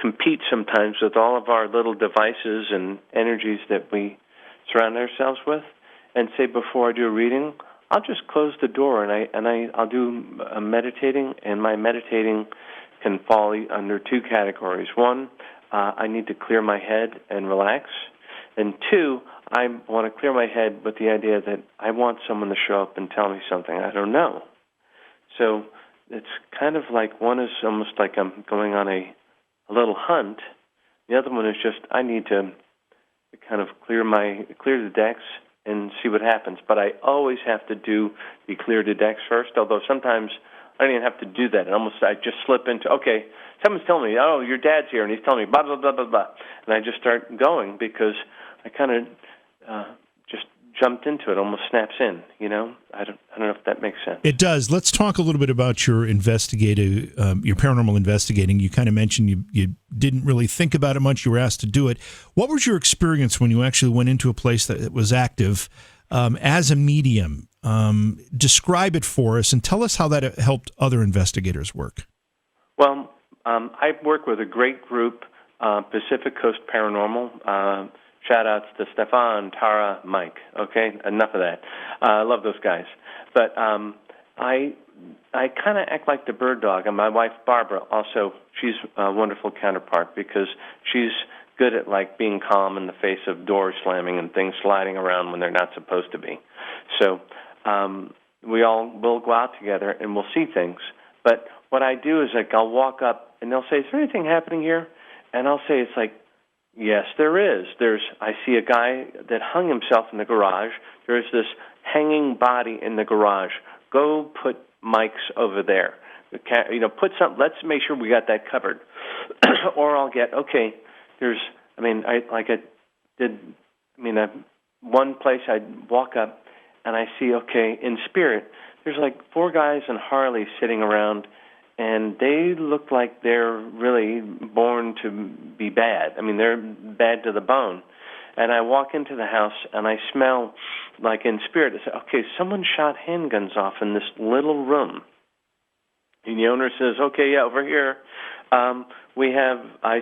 [SPEAKER 3] compete sometimes with all of our little devices and energies that we surround ourselves with. And say, before I do a reading, I'll just close the door and I'll do meditating, and my meditating can fall under two categories. One, I need to clear my head and relax. And two, I want to clear my head with the idea that I want someone to show up and tell me something I don't know. So it's kind of like, one is almost like I'm going on a little hunt. The other one is just I need to kind of clear the decks and see what happens. But I always have to do the clear the decks first, although sometimes I don't even have to do that. I just slip into, okay, someone's telling me, oh, your dad's here, and he's telling me blah, blah, blah, blah, blah. And I just start going because I kind of just jumped into it, almost snaps in, I don't know if that makes sense.
[SPEAKER 2] It does. Let's talk a little bit about your your paranormal investigating. You kind of mentioned you didn't really think about it much. You were asked to do it. What was your experience when you actually went into a place that was active as a medium? Describe it for us and tell us how that helped other investigators work.
[SPEAKER 3] Well, I work with a great group, Pacific Coast Paranormal. Shout-outs to Stefan, Tara, Mike. Okay, enough of that. I love those guys. But I kind of act like the bird dog, and my wife Barbara also. She's a wonderful counterpart because she's good at like being calm in the face of doors slamming and things sliding around when they're not supposed to be. So we all will go out together and we'll see things. But what I do is like I'll walk up and they'll say, "Is there anything happening here?" And I'll say, "It's like, yes, there is. I see a guy that hung himself in the garage. There's this hanging body in the garage. Go put mics over there. Put some. Let's make sure we got that covered." Or I'll get one place I'd walk up and I see, in spirit, there's like 4 guys in Harley sitting around, and they look like they're really born to be bad. I mean, they're bad to the bone. And I walk into the house, and I smell, like in spirit, I say, someone shot handguns off in this little room. And the owner says, over here, I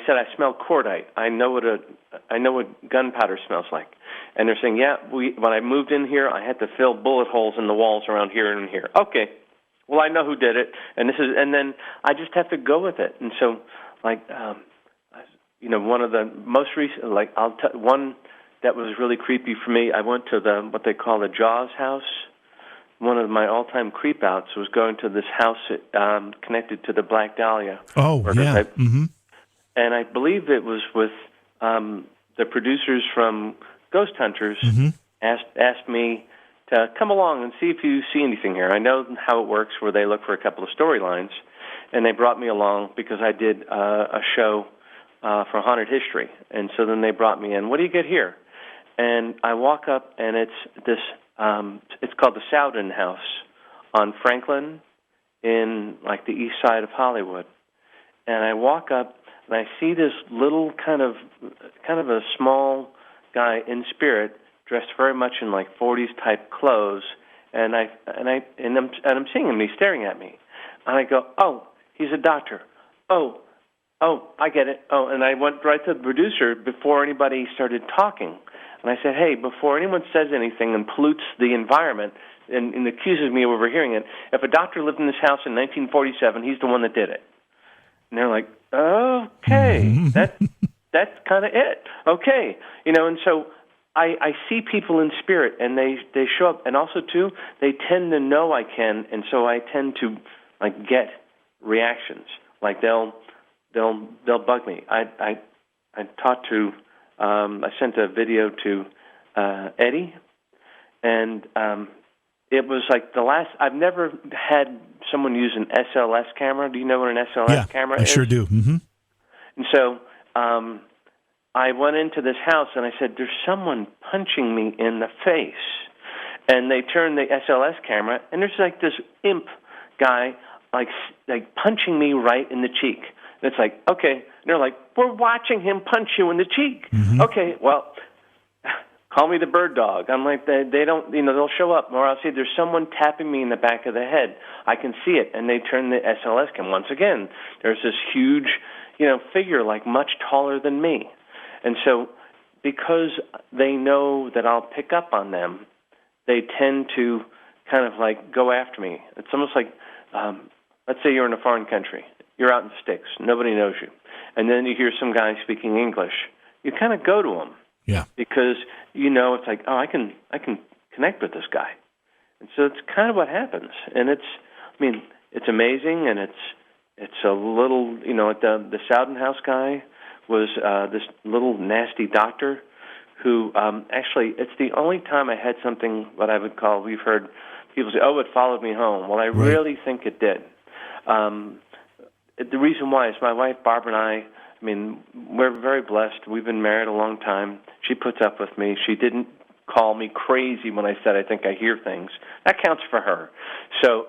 [SPEAKER 3] said, I smell cordite. I know what gunpowder smells like. And they're saying, when I moved in here, I had to fill bullet holes in the walls around here and here. Okay. Well, I know who did it, and then I just have to go with it. And so, one of the most recent, one that was really creepy for me. I went to what they call the Jaws house. One of my all-time creep outs was going to this house connected to the Black Dahlia.
[SPEAKER 2] Oh, yeah. Mm-hmm.
[SPEAKER 3] And I believe it was with the producers from Ghost Hunters asked me to come along and see if you see anything here. I know how it works where they look for a couple of storylines, and they brought me along because I did a show for Haunted History. And so then they brought me in. What do you get here? And I walk up, and it's this, it's called the Sowden House on Franklin in like the east side of Hollywood. And I walk up, and I see this little kind of a small guy in spirit, dressed very much in like 40s type clothes, and I'm seeing him, and he's staring at me, and I go, "Oh, he's a doctor. Oh, I get it. Oh," and I went right to the producer before anybody started talking, and I said, "Hey, before anyone says anything and pollutes the environment and accuses me of overhearing it, if a doctor lived in this house in 1947, he's the one that did it." And they're like, "Okay, that's kind of it. Okay, and so. I see people in spirit, and they show up, and also too, they tend to know I can, and so I tend to like get reactions. Like they'll bug me. I talked to I sent a video to Eddie, and it was like I've never had someone use an SLS camera. Do you know what an SLS camera is?
[SPEAKER 2] I sure do. Mm-hmm.
[SPEAKER 3] And so. I went into this house and I said, "There's someone punching me in the face." And they turned the SLS camera, and there's like this imp guy like punching me right in the cheek. And it's like, okay. And they're like, "We're watching him punch you in the cheek." Mm-hmm. Okay, well, call me the bird dog. I'm like, they don't, they'll show up. Or I'll say, "There's someone tapping me in the back of the head. I can see it." And they turn the SLS cam. Once again, there's this huge, figure like much taller than me. And so because they know that I'll pick up on them, they tend to kind of like go after me. It's almost like, let's say you're in a foreign country. You're out in the sticks. Nobody knows you. And then you hear some guy speaking English. You kind of go to him. Yeah. Because, it's like, I can connect with this guy. And so it's kind of what happens. And it's amazing, and it's a little, the Sowden House guy was this little nasty doctor who actually, it's the only time I had something what I would call, we've heard people say, "Oh, it followed me home." Well, I really think it did. The reason why is my wife, Barbara, and I, we're very blessed. We've been married a long time. She puts up with me. She didn't call me crazy when I said I think I hear things. That counts for her. So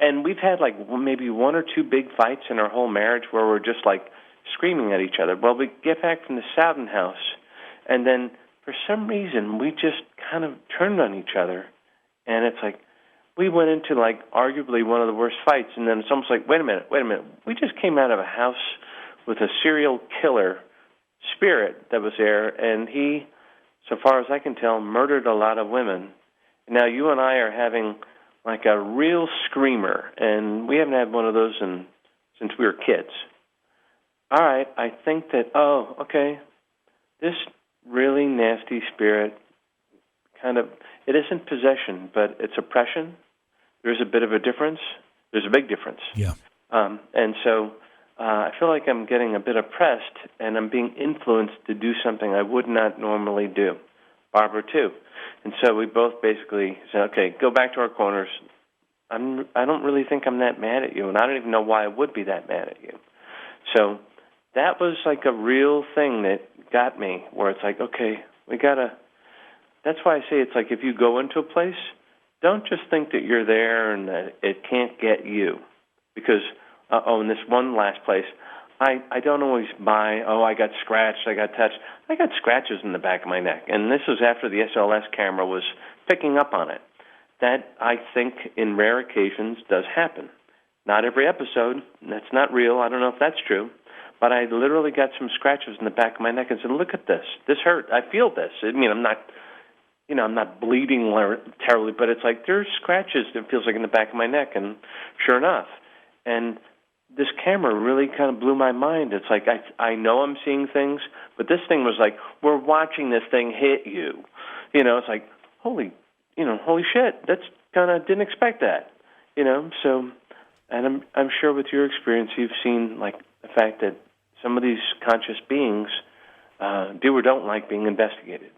[SPEAKER 3] and we've had like maybe 1 or 2 big fights in our whole marriage where we're just like screaming at each other. Well, we get back from the Sowden House, and then for some reason we just kind of turned on each other, and it's like we went into like arguably one of the worst fights, and then it's almost like, wait a minute, we just came out of a house with a serial killer spirit that was there, and he, so far as I can tell, murdered a lot of women. Now you and I are having like a real screamer, and we haven't had one of those since we were kids. All right, I think that, okay, this really nasty spirit kind of, it isn't possession, but it's oppression. There's a bit of a difference. There's a big difference.
[SPEAKER 2] Yeah.
[SPEAKER 3] And so I feel like I'm getting a bit oppressed, and I'm being influenced to do something I would not normally do. Barbara, too. And so we both basically said, okay, go back to our corners. I don't really think I'm that mad at you, and I don't even know why I would be that mad at you. So that was like a real thing that got me, where it's like, okay, we got to, that's why I say it's like if you go into a place, don't just think that you're there and that it can't get you. Because, in this one last place, I don't always buy, I got scratched, I got touched. I got scratches in the back of my neck. And this was after the SLS camera was picking up on it. That, I think, in rare occasions does happen. Not every episode. That's not real. I don't know if that's true. But I literally got some scratches in the back of my neck and said, look at this. This hurt. I feel this. I mean, I'm not bleeding terribly, but it's like there's scratches, it feels like, in the back of my neck. And sure enough. And this camera really kind of blew my mind. It's like I know I'm seeing things, but this thing was like, we're watching this thing hit you. It's like, holy shit, that's kind of, didn't expect that. So, and I'm sure with your experience, you've seen like the fact that some of these conscious beings do or don't like being investigated.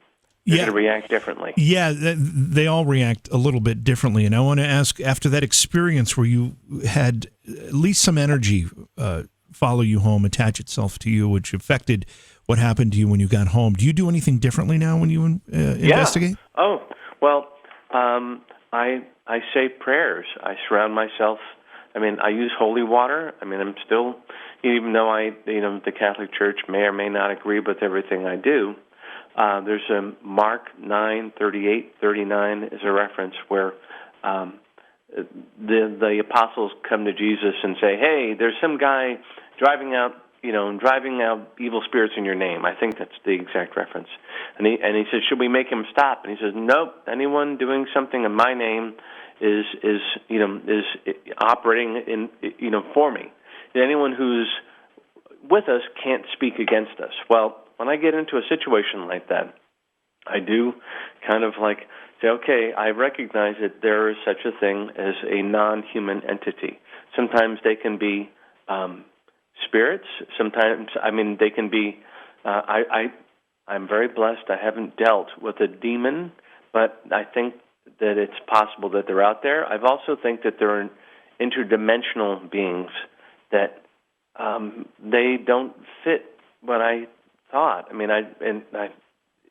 [SPEAKER 3] They're going to react differently.
[SPEAKER 2] Yeah, they all react a little bit differently. And I want to ask, after that experience where you had at least some energy follow you home, attach itself to you, which affected what happened to you when you got home, do you do anything differently now when you investigate?
[SPEAKER 3] Oh, well, I say prayers. I surround myself. I mean, I use holy water. I mean, I'm still, even though the Catholic Church may or may not agree with everything I do, there's a Mark 9:38-39 is a reference where the apostles come to Jesus and say, hey, there's some guy driving out evil spirits in your name. I think that's the exact reference. And he says, should we make him stop? And he says, nope, anyone doing something in my name is operating in, for me. Anyone who's with us can't speak against us. Well, when I get into a situation like that, I do kind of like say, okay, I recognize that there is such a thing as a non-human entity. Sometimes they can be spirits. Sometimes, they can be, I'm very blessed. I haven't dealt with a demon, but I think that it's possible that they're out there. I also think that there are interdimensional beings that they don't fit what I thought.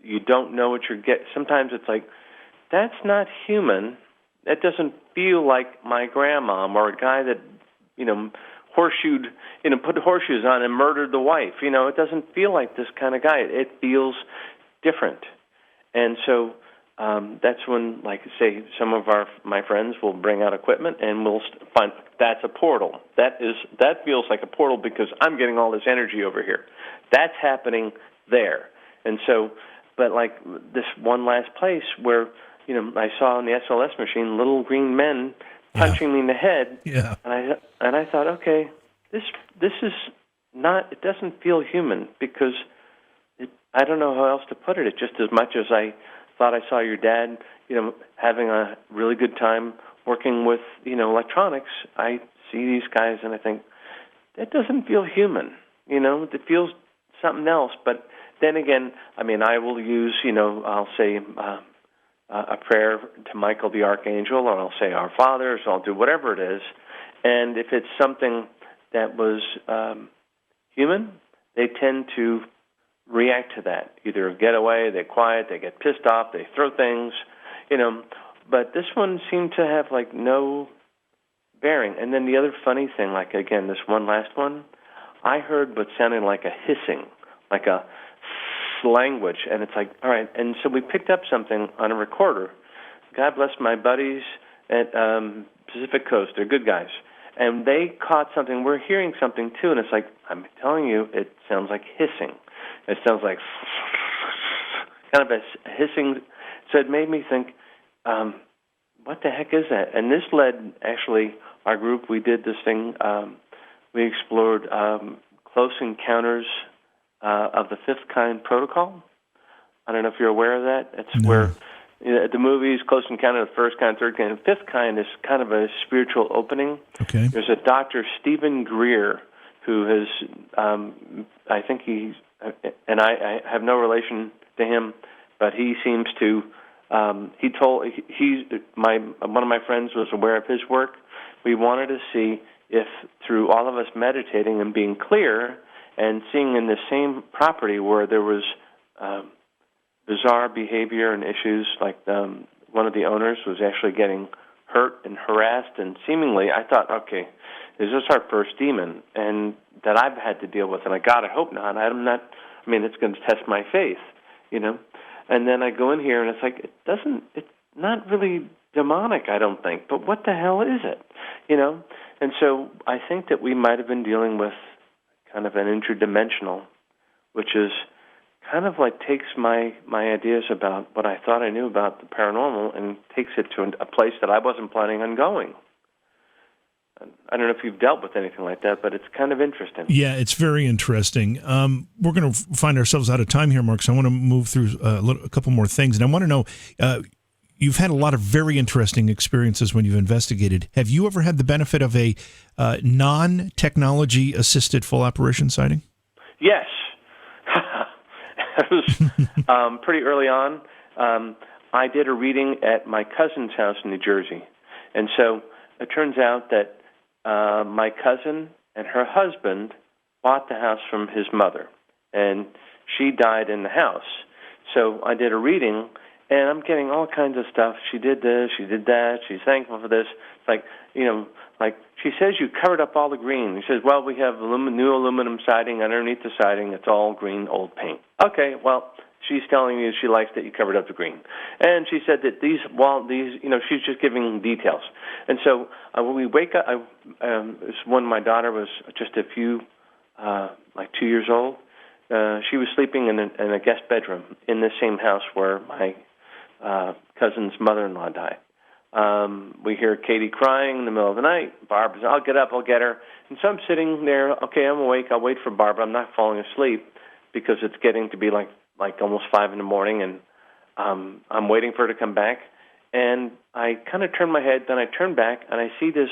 [SPEAKER 3] You don't know what you're getting. Sometimes it's like, that's not human. That doesn't feel like my grandmom or a guy that, horseshoed, put horseshoes on and murdered the wife. It doesn't feel like this kind of guy. It feels different. And so that's when, like, say, some of my friends will bring out equipment and we'll find that's a portal. That feels like a portal because I'm getting all this energy over here. That's happening there. And so, but like this one last place where, I saw on the SLS machine little green men punching me in the head. Yeah. And I thought, okay, this is not, it doesn't feel human because I don't know how else to put it. It's just as much as I thought I saw your dad, having a really good time working with, electronics, I see these guys and I think, that doesn't feel human. It feels something else. But then again, I will use, I'll say a prayer to Michael the Archangel, or I'll say Our Father, so I'll do whatever it is. And if it's something that was human, they tend to react to that. Either get away, they quiet, they get pissed off, they throw things, But this one seemed to have, like, no bearing. And then the other funny thing, like, again, this one last one, I heard what sounded like a hissing, like a language, and it's like, all right. And so we picked up something on a recorder. God bless my buddies at Pacific Coast. They're good guys. And they caught something. We're hearing something, too, and it's like, I'm telling you, it sounds like hissing. It sounds like kind of a hissing. So it made me think, what the heck is that? And this led, actually, our group, we did this thing. We explored Close Encounters of the Fifth Kind Protocol. I don't know if you're aware of that. It's where the movies, Close Encounter of the First Kind, Third Kind. The Fifth Kind is kind of a spiritual opening.
[SPEAKER 2] Okay.
[SPEAKER 3] There's a Dr. Stephen Greer who has, I think he's, and I have no relation to him, but he seems to, one of my friends was aware of his work. We wanted to see if through all of us meditating and being clear and seeing in the same property where there was bizarre behavior and issues, like one of the owners was actually getting hurt and harassed, and seemingly I thought, okay, is this our first demon and that I've had to deal with? And I hope not. It's going to test my faith, And then I go in here and it's like, it's not really demonic, I don't think, but what the hell is it? And so I think that we might have been dealing with kind of an interdimensional, which is kind of like takes my ideas about what I thought I knew about the paranormal and takes it to a place that I wasn't planning on going. I don't know if you've dealt with anything like that, but it's kind of interesting.
[SPEAKER 2] Yeah, it's very interesting. We're going to find ourselves out of time here, Mark, so I want to move through a couple more things. And I want to know, you've had a lot of very interesting experiences when you've investigated. Have you ever had the benefit of a non-technology assisted full apparition sighting?
[SPEAKER 3] Yes. It was pretty early on. I did a reading at my cousin's house in New Jersey. And so it turns out that my cousin and her husband bought the house from his mother, and she died in the house. So I did a reading, and I'm getting all kinds of stuff. She did this, she did that, she's thankful for this. It's like, like she says you covered up all the green. She says, well, we have new aluminum siding underneath the siding. It's all green, old paint. Okay, well, she's telling you she likes that you covered up the green. And she said that these, she's just giving details. And so when we wake up, when my daughter was just a few, 2 years old, she was sleeping in a guest bedroom in the same house where my cousin's mother-in-law died. We hear Katie crying in the middle of the night. Barbara's, I'll get up, I'll get her. And so I'm sitting there, okay, I'm awake, I'll wait for Barbara. I'm not falling asleep because it's getting to be like almost 5 in the morning, and I'm waiting for her to come back. And I kind of turn my head, then I turn back, and I see this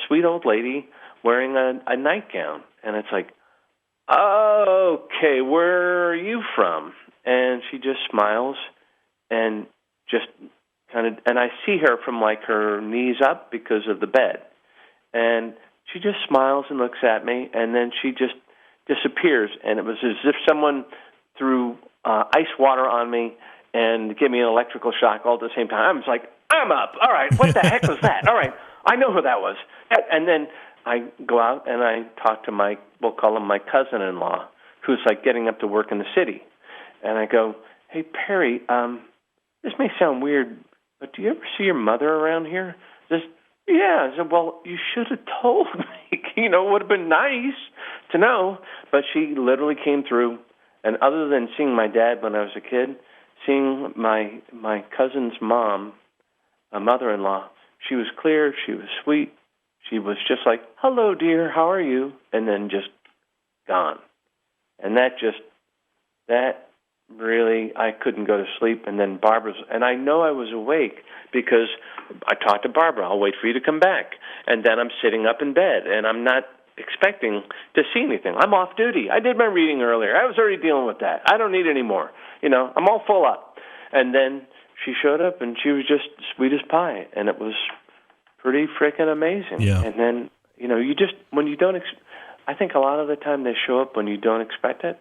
[SPEAKER 3] sweet old lady wearing a nightgown. And it's like, okay, where are you from? And she just smiles and just kind of, and I see her from like her knees up because of the bed. And she just smiles and looks at me, and then she just disappears. And it was as if someone threw ice water on me and gave me an electrical shock all at the same time. I was like, I'm up. All right, what the heck was that? All right, I know who that was. And then I go out and I talk to we'll call him my cousin-in-law, who's like getting up to work in the city. And I go, hey, Perry, this may sound weird, but do you ever see your mother around here? Yeah. I said, well, you should have told me. It would have been nice to know. But she literally came through. And other than seeing my dad when I was a kid, seeing my cousin's mom, a mother-in-law, she was clear, she was sweet, she was just like, hello, dear, how are you? And then just gone. And that really, I couldn't go to sleep. And then and I know I was awake because I talked to Barbara, I'll wait for you to come back. And then I'm sitting up in bed, and I'm not expecting to see anything. I'm off duty. I did my reading earlier. I was already dealing with that. I don't need any more. I'm all full up. And then she showed up, and she was just sweet as pie, and it was pretty freaking amazing.
[SPEAKER 2] Yeah.
[SPEAKER 3] And then, you just, when you don't, I think a lot of the time they show up when you don't expect it.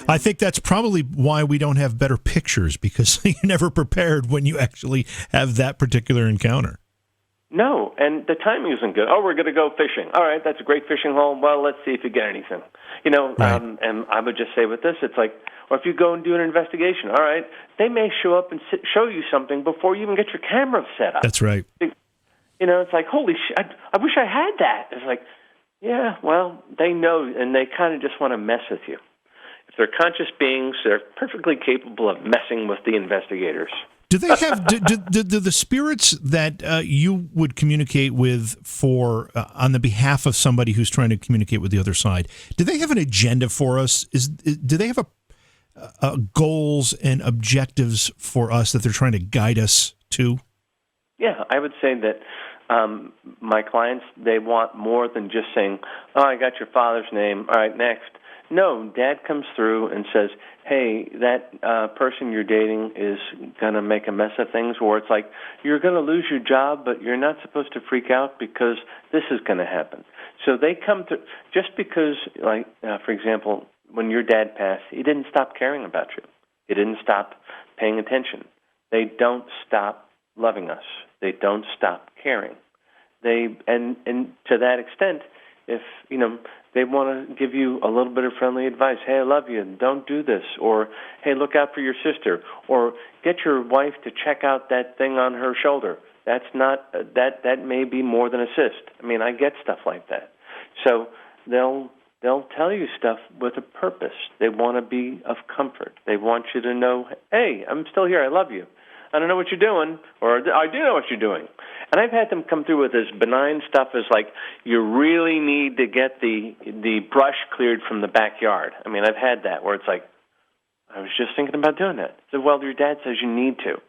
[SPEAKER 2] I think that's probably why we don't have better pictures, because you're never prepared when you actually have that particular encounter.
[SPEAKER 3] No, and the timing isn't good. Oh, we're going to go fishing. All right, that's a great fishing hole. Well, let's see if you get anything.
[SPEAKER 2] Right.
[SPEAKER 3] And I would just say with this, it's like Or if you go and do an investigation, all right, they may show up and show you something before you even get your camera set up.
[SPEAKER 2] That's right.
[SPEAKER 3] It's like, holy shit, I wish I had that. It's like, yeah, well, they know, and they kind of just want to mess with you. If they're conscious beings, they're perfectly capable of messing with the investigators.
[SPEAKER 2] Do they have do the spirits that you would communicate with for on the behalf of somebody who's trying to communicate with the other side? Do they have an agenda for us? Do they have a goals and objectives for us that they're trying to guide us to?
[SPEAKER 3] Yeah, I would say that my clients, they want more than just saying, "Oh, I got your father's name. All right, next." No, Dad comes through and says, hey, that person you're dating is going to make a mess of things, or it's like, you're going to lose your job, but you're not supposed to freak out because this is going to happen. So they come to, just because, like, for example, when your dad passed, he didn't stop caring about you. He didn't stop paying attention. They don't stop loving us. They don't stop caring. And to that extent, if, they want to give you a little bit of friendly advice. Hey, I love you, don't do this. Or, hey, look out for your sister. Or get your wife to check out that thing on her shoulder. That's not, that may be more than a cyst. I mean, I get stuff like that. So they'll tell you stuff with a purpose. They want to be of comfort. They want you to know, hey, I'm still here, I love you. I don't know what you're doing, or I do know what you're doing. And I've had them come through with as benign stuff as, like, you really need to get the brush cleared from the backyard. I mean, I've had that where it's like, I was just thinking about doing that. So, well, your dad says you need to.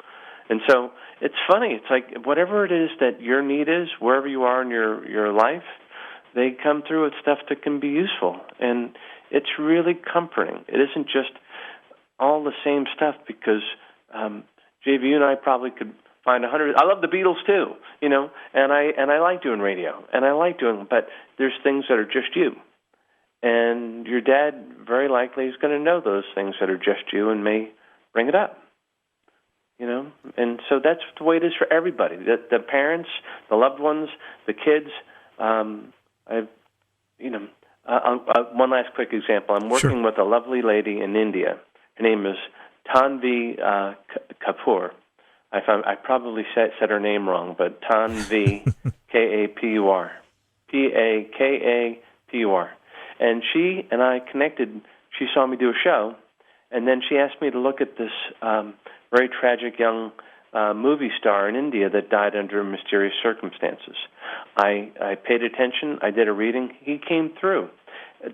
[SPEAKER 3] And so it's funny. It's like whatever it is that your need is, wherever you are in your life, they come through with stuff that can be useful. And it's really comforting. It isn't just all the same stuff because JV, you and I probably could find 100. I love the Beatles too, and I like doing radio, and I like doing, but there's things that are just you. And your dad very likely is going to know those things that are just you and may bring it up, And so that's the way it is for everybody, the parents, the loved ones, the kids. One last quick example. I'm working with a lovely lady in India. Her name is Tanvi Kapoor. I probably said her name wrong, but Tanvi, Kapur, Pakapur. And she and I connected. She saw me do a show, and then she asked me to look at this very tragic young movie star in India that died under mysterious circumstances. I paid attention. I did a reading. He came through.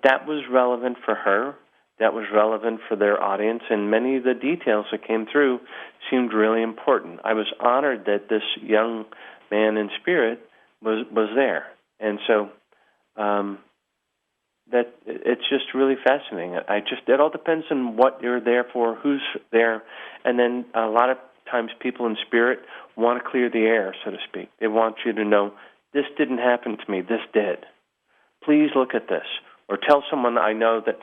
[SPEAKER 3] That was relevant for her. That was relevant for their audience, and many of the details that came through seemed really important. I was honored that this young man in spirit was there, and so that it's just really fascinating. It all depends on what you're there for, who's there, and then a lot of times people in spirit want to clear the air, so to speak. They want you to know, this didn't happen to me, this did. Please look at this, or tell someone I know that,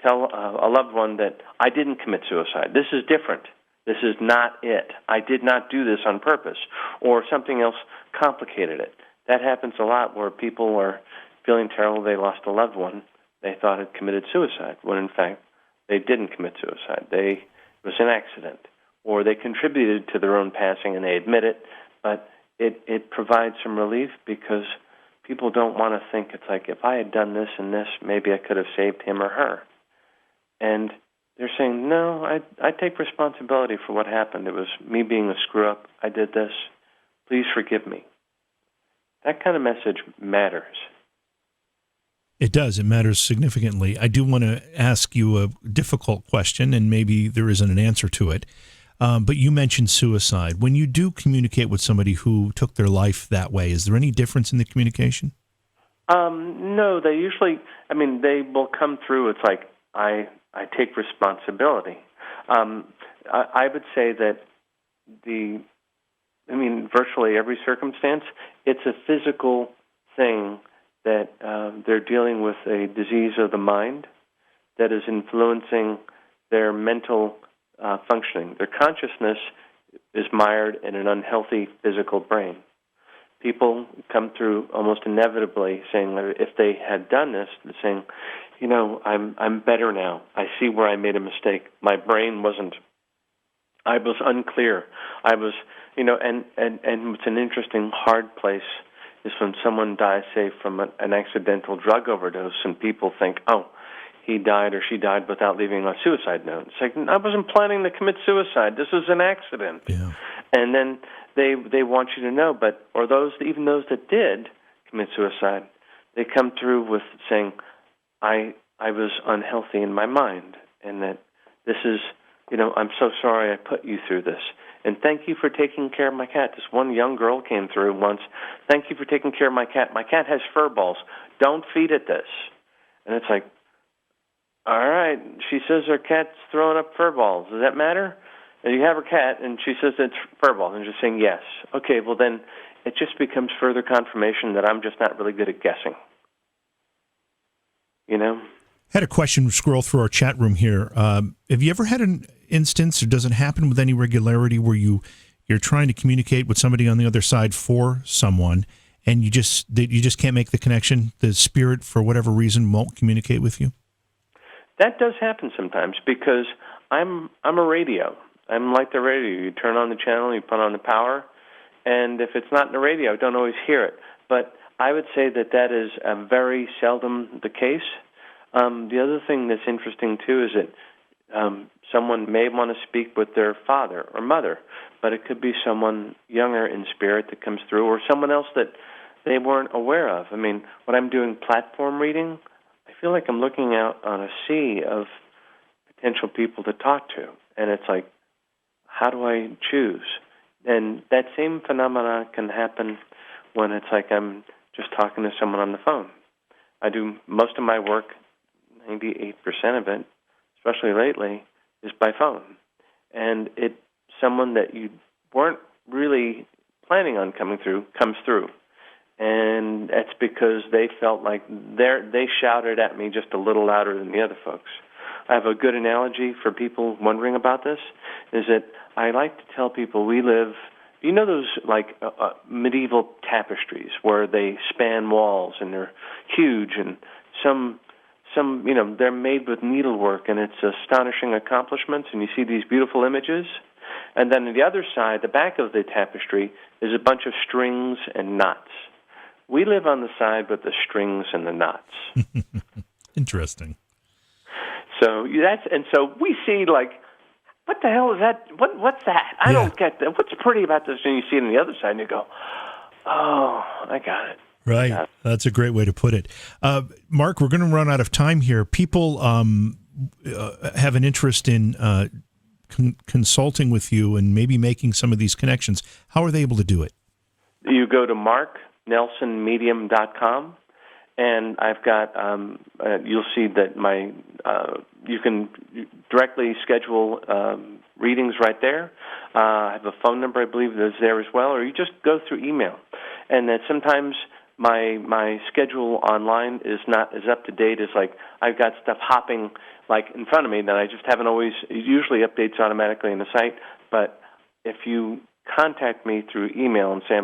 [SPEAKER 3] tell a loved one that I didn't commit suicide. This is different. This is not it. I did not do this on purpose, or something else complicated it. That happens a lot where people are feeling terrible. They lost a loved one they thought had committed suicide, when in fact they didn't commit suicide. It was an accident, or they contributed to their own passing and they admit it, but it provides some relief because people don't want to think, it's like, if I had done this and this, maybe I could have saved him or her. And they're saying, no, I take responsibility for what happened. It was me being a screw-up. I did this. Please forgive me. That kind of message matters.
[SPEAKER 2] It does. It matters significantly. I do want to ask you a difficult question, and maybe there isn't an answer to it. But you mentioned suicide. When you do communicate with somebody who took their life that way, is there any difference in the communication?
[SPEAKER 3] No, they usually, they will come through. It's like, I take responsibility. I would say that virtually every circumstance, it's a physical thing that they're dealing with a disease of the mind that is influencing their mental functioning. Their consciousness is mired in an unhealthy physical brain. People come through almost inevitably saying that if they had done this, saying, I'm better now. I see where I made a mistake. My brain wasn't. I was unclear. I was, and it's an interesting hard place is when someone dies, say, from an accidental drug overdose, and people think, oh, he died or she died without leaving a suicide note. It's like, I wasn't planning to commit suicide. This was an accident.
[SPEAKER 2] Yeah.
[SPEAKER 3] And then they want you to know, or even those that did commit suicide, they come through with saying, I was unhealthy in my mind, and that this is, I'm so sorry I put you through this. And thank you for taking care of my cat. This one young girl came through once. Thank you for taking care of my cat. My cat has fur balls. Don't feed it this. And it's like, all right. She says her cat's throwing up fur balls. Does that matter? And you have her cat, and she says it's fur balls, and just saying yes. Okay, well then it just becomes further confirmation that I'm just not really good at guessing.
[SPEAKER 2] Had a question scroll through our chat room here. Have you ever had an instance, or does it happen with any regularity, where you're trying to communicate with somebody on the other side for someone, and you just can't make the connection? The spirit, for whatever reason, won't communicate with you?
[SPEAKER 3] That does happen sometimes because I'm a radio. I'm like the radio. You turn on the channel, you put on the power, and if it's not in the radio, I don't always hear it. But I would say that is very seldom the case. The other thing that's interesting, too, is that someone may want to speak with their father or mother, but it could be someone younger in spirit that comes through, or someone else that they weren't aware of. I mean, when I'm doing platform reading, I feel like I'm looking out on a sea of potential people to talk to, and it's like, how do I choose? And that same phenomena can happen when it's like I'm just talking to someone on the phone. I do most of my work, 98% of it, especially lately, is by phone. And someone that you weren't really planning on coming through comes through. And that's because they felt like they shouted at me just a little louder than the other folks. I have a good analogy for people wondering about this, is that I like to tell people we live, those medieval tapestries where they span walls and they're huge, and some they're made with needlework, and it's astonishing accomplishments, and you see these beautiful images. And then on the other side, the back of the tapestry, is a bunch of strings and knots. We live on the side with the strings and the knots.
[SPEAKER 2] Interesting.
[SPEAKER 3] So so we see, like, what the hell is that? What's that? I don't get that. What's pretty about this? And you see it on the other side, and you go, oh, I got it.
[SPEAKER 2] Right. That's a great way to put it. Mark, we're going to run out of time here. People have an interest in consulting with you and maybe making some of these connections. How are they able to do it? You go to marknelsonmedium.com, and I've got, you'll see that you can directly schedule readings right there. I have a phone number, I believe, that's there as well, or you just go through email. And that sometimes my schedule online is not as up to date as, like, I've got stuff hopping like in front of me that I just haven't always. It usually updates automatically in the site, but if you contact me through email and say,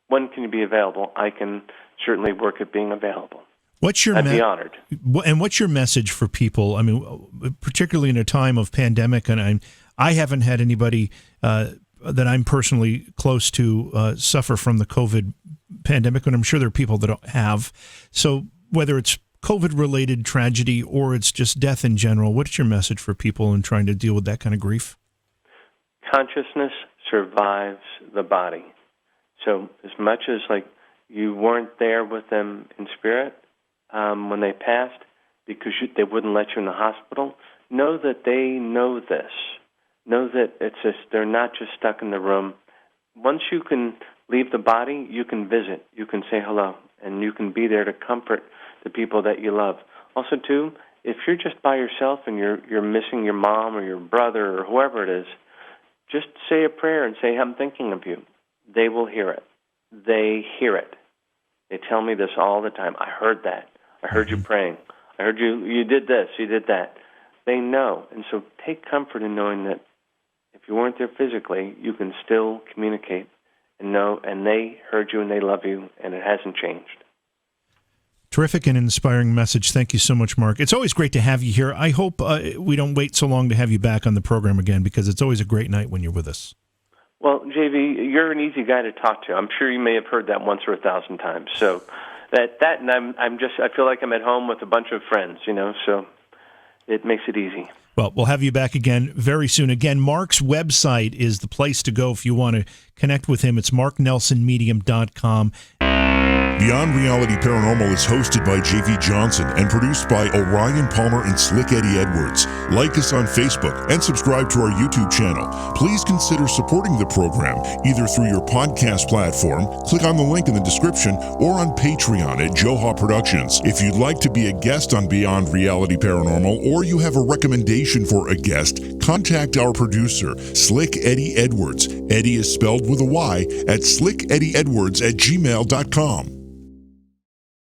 [SPEAKER 2] when can you be available, I can certainly work at being available. I'd be honored. And what's your message for people? I mean, particularly in a time of pandemic, and I haven't had anybody that I'm personally close to suffer from the COVID pandemic, and I'm sure there are people that have. So whether it's COVID-related tragedy or it's just death in general, what's your message for people in trying to deal with that kind of grief?
[SPEAKER 3] Consciousness survives the body. So as much as, like, you weren't there with them in spirit when they passed because they wouldn't let you in the hospital, know that they know this. Know that they're not just stuck in the room. Once you can leave the body, you can visit. You can say hello, and you can be there to comfort the people that you love. Also, too, if you're just by yourself and you're missing your mom or your brother or whoever it is, just say a prayer and say, I'm thinking of you. They will hear it. They hear it. They tell me this all the time. I heard that. I heard you praying. I heard you did this, you did that. They know. And so take comfort in knowing that if you weren't there physically, you can still communicate and know, and they heard you and they love you, and it hasn't changed.
[SPEAKER 2] Terrific and inspiring message. Thank you so much, Mark. It's always great to have you here. I hope we don't wait so long to have you back on the program again, because it's always a great night when you're with us.
[SPEAKER 3] Well, JV, you're an easy guy to talk to. I'm sure you may have heard that once or 1,000 times. So that and I feel like I'm at home with a bunch of friends, so it makes it easy.
[SPEAKER 2] Well, we'll have you back again very soon. Again, Mark's website is the place to go if you want to connect with him. It's marknelsonmedium.com.
[SPEAKER 1] Beyond Reality Paranormal is hosted by J.V. Johnson and produced by Orion Palmer and Slick Eddie Edwards. Like us on Facebook and subscribe to our YouTube channel. Please consider supporting the program either through your podcast platform, click on the link in the description, or on Patreon at Joha Productions. If you'd like to be a guest on Beyond Reality Paranormal, or you have a recommendation for a guest, contact our producer, Slick Eddie Edwards. Eddie is spelled with a Y, at slickeddieedwards@gmail.com.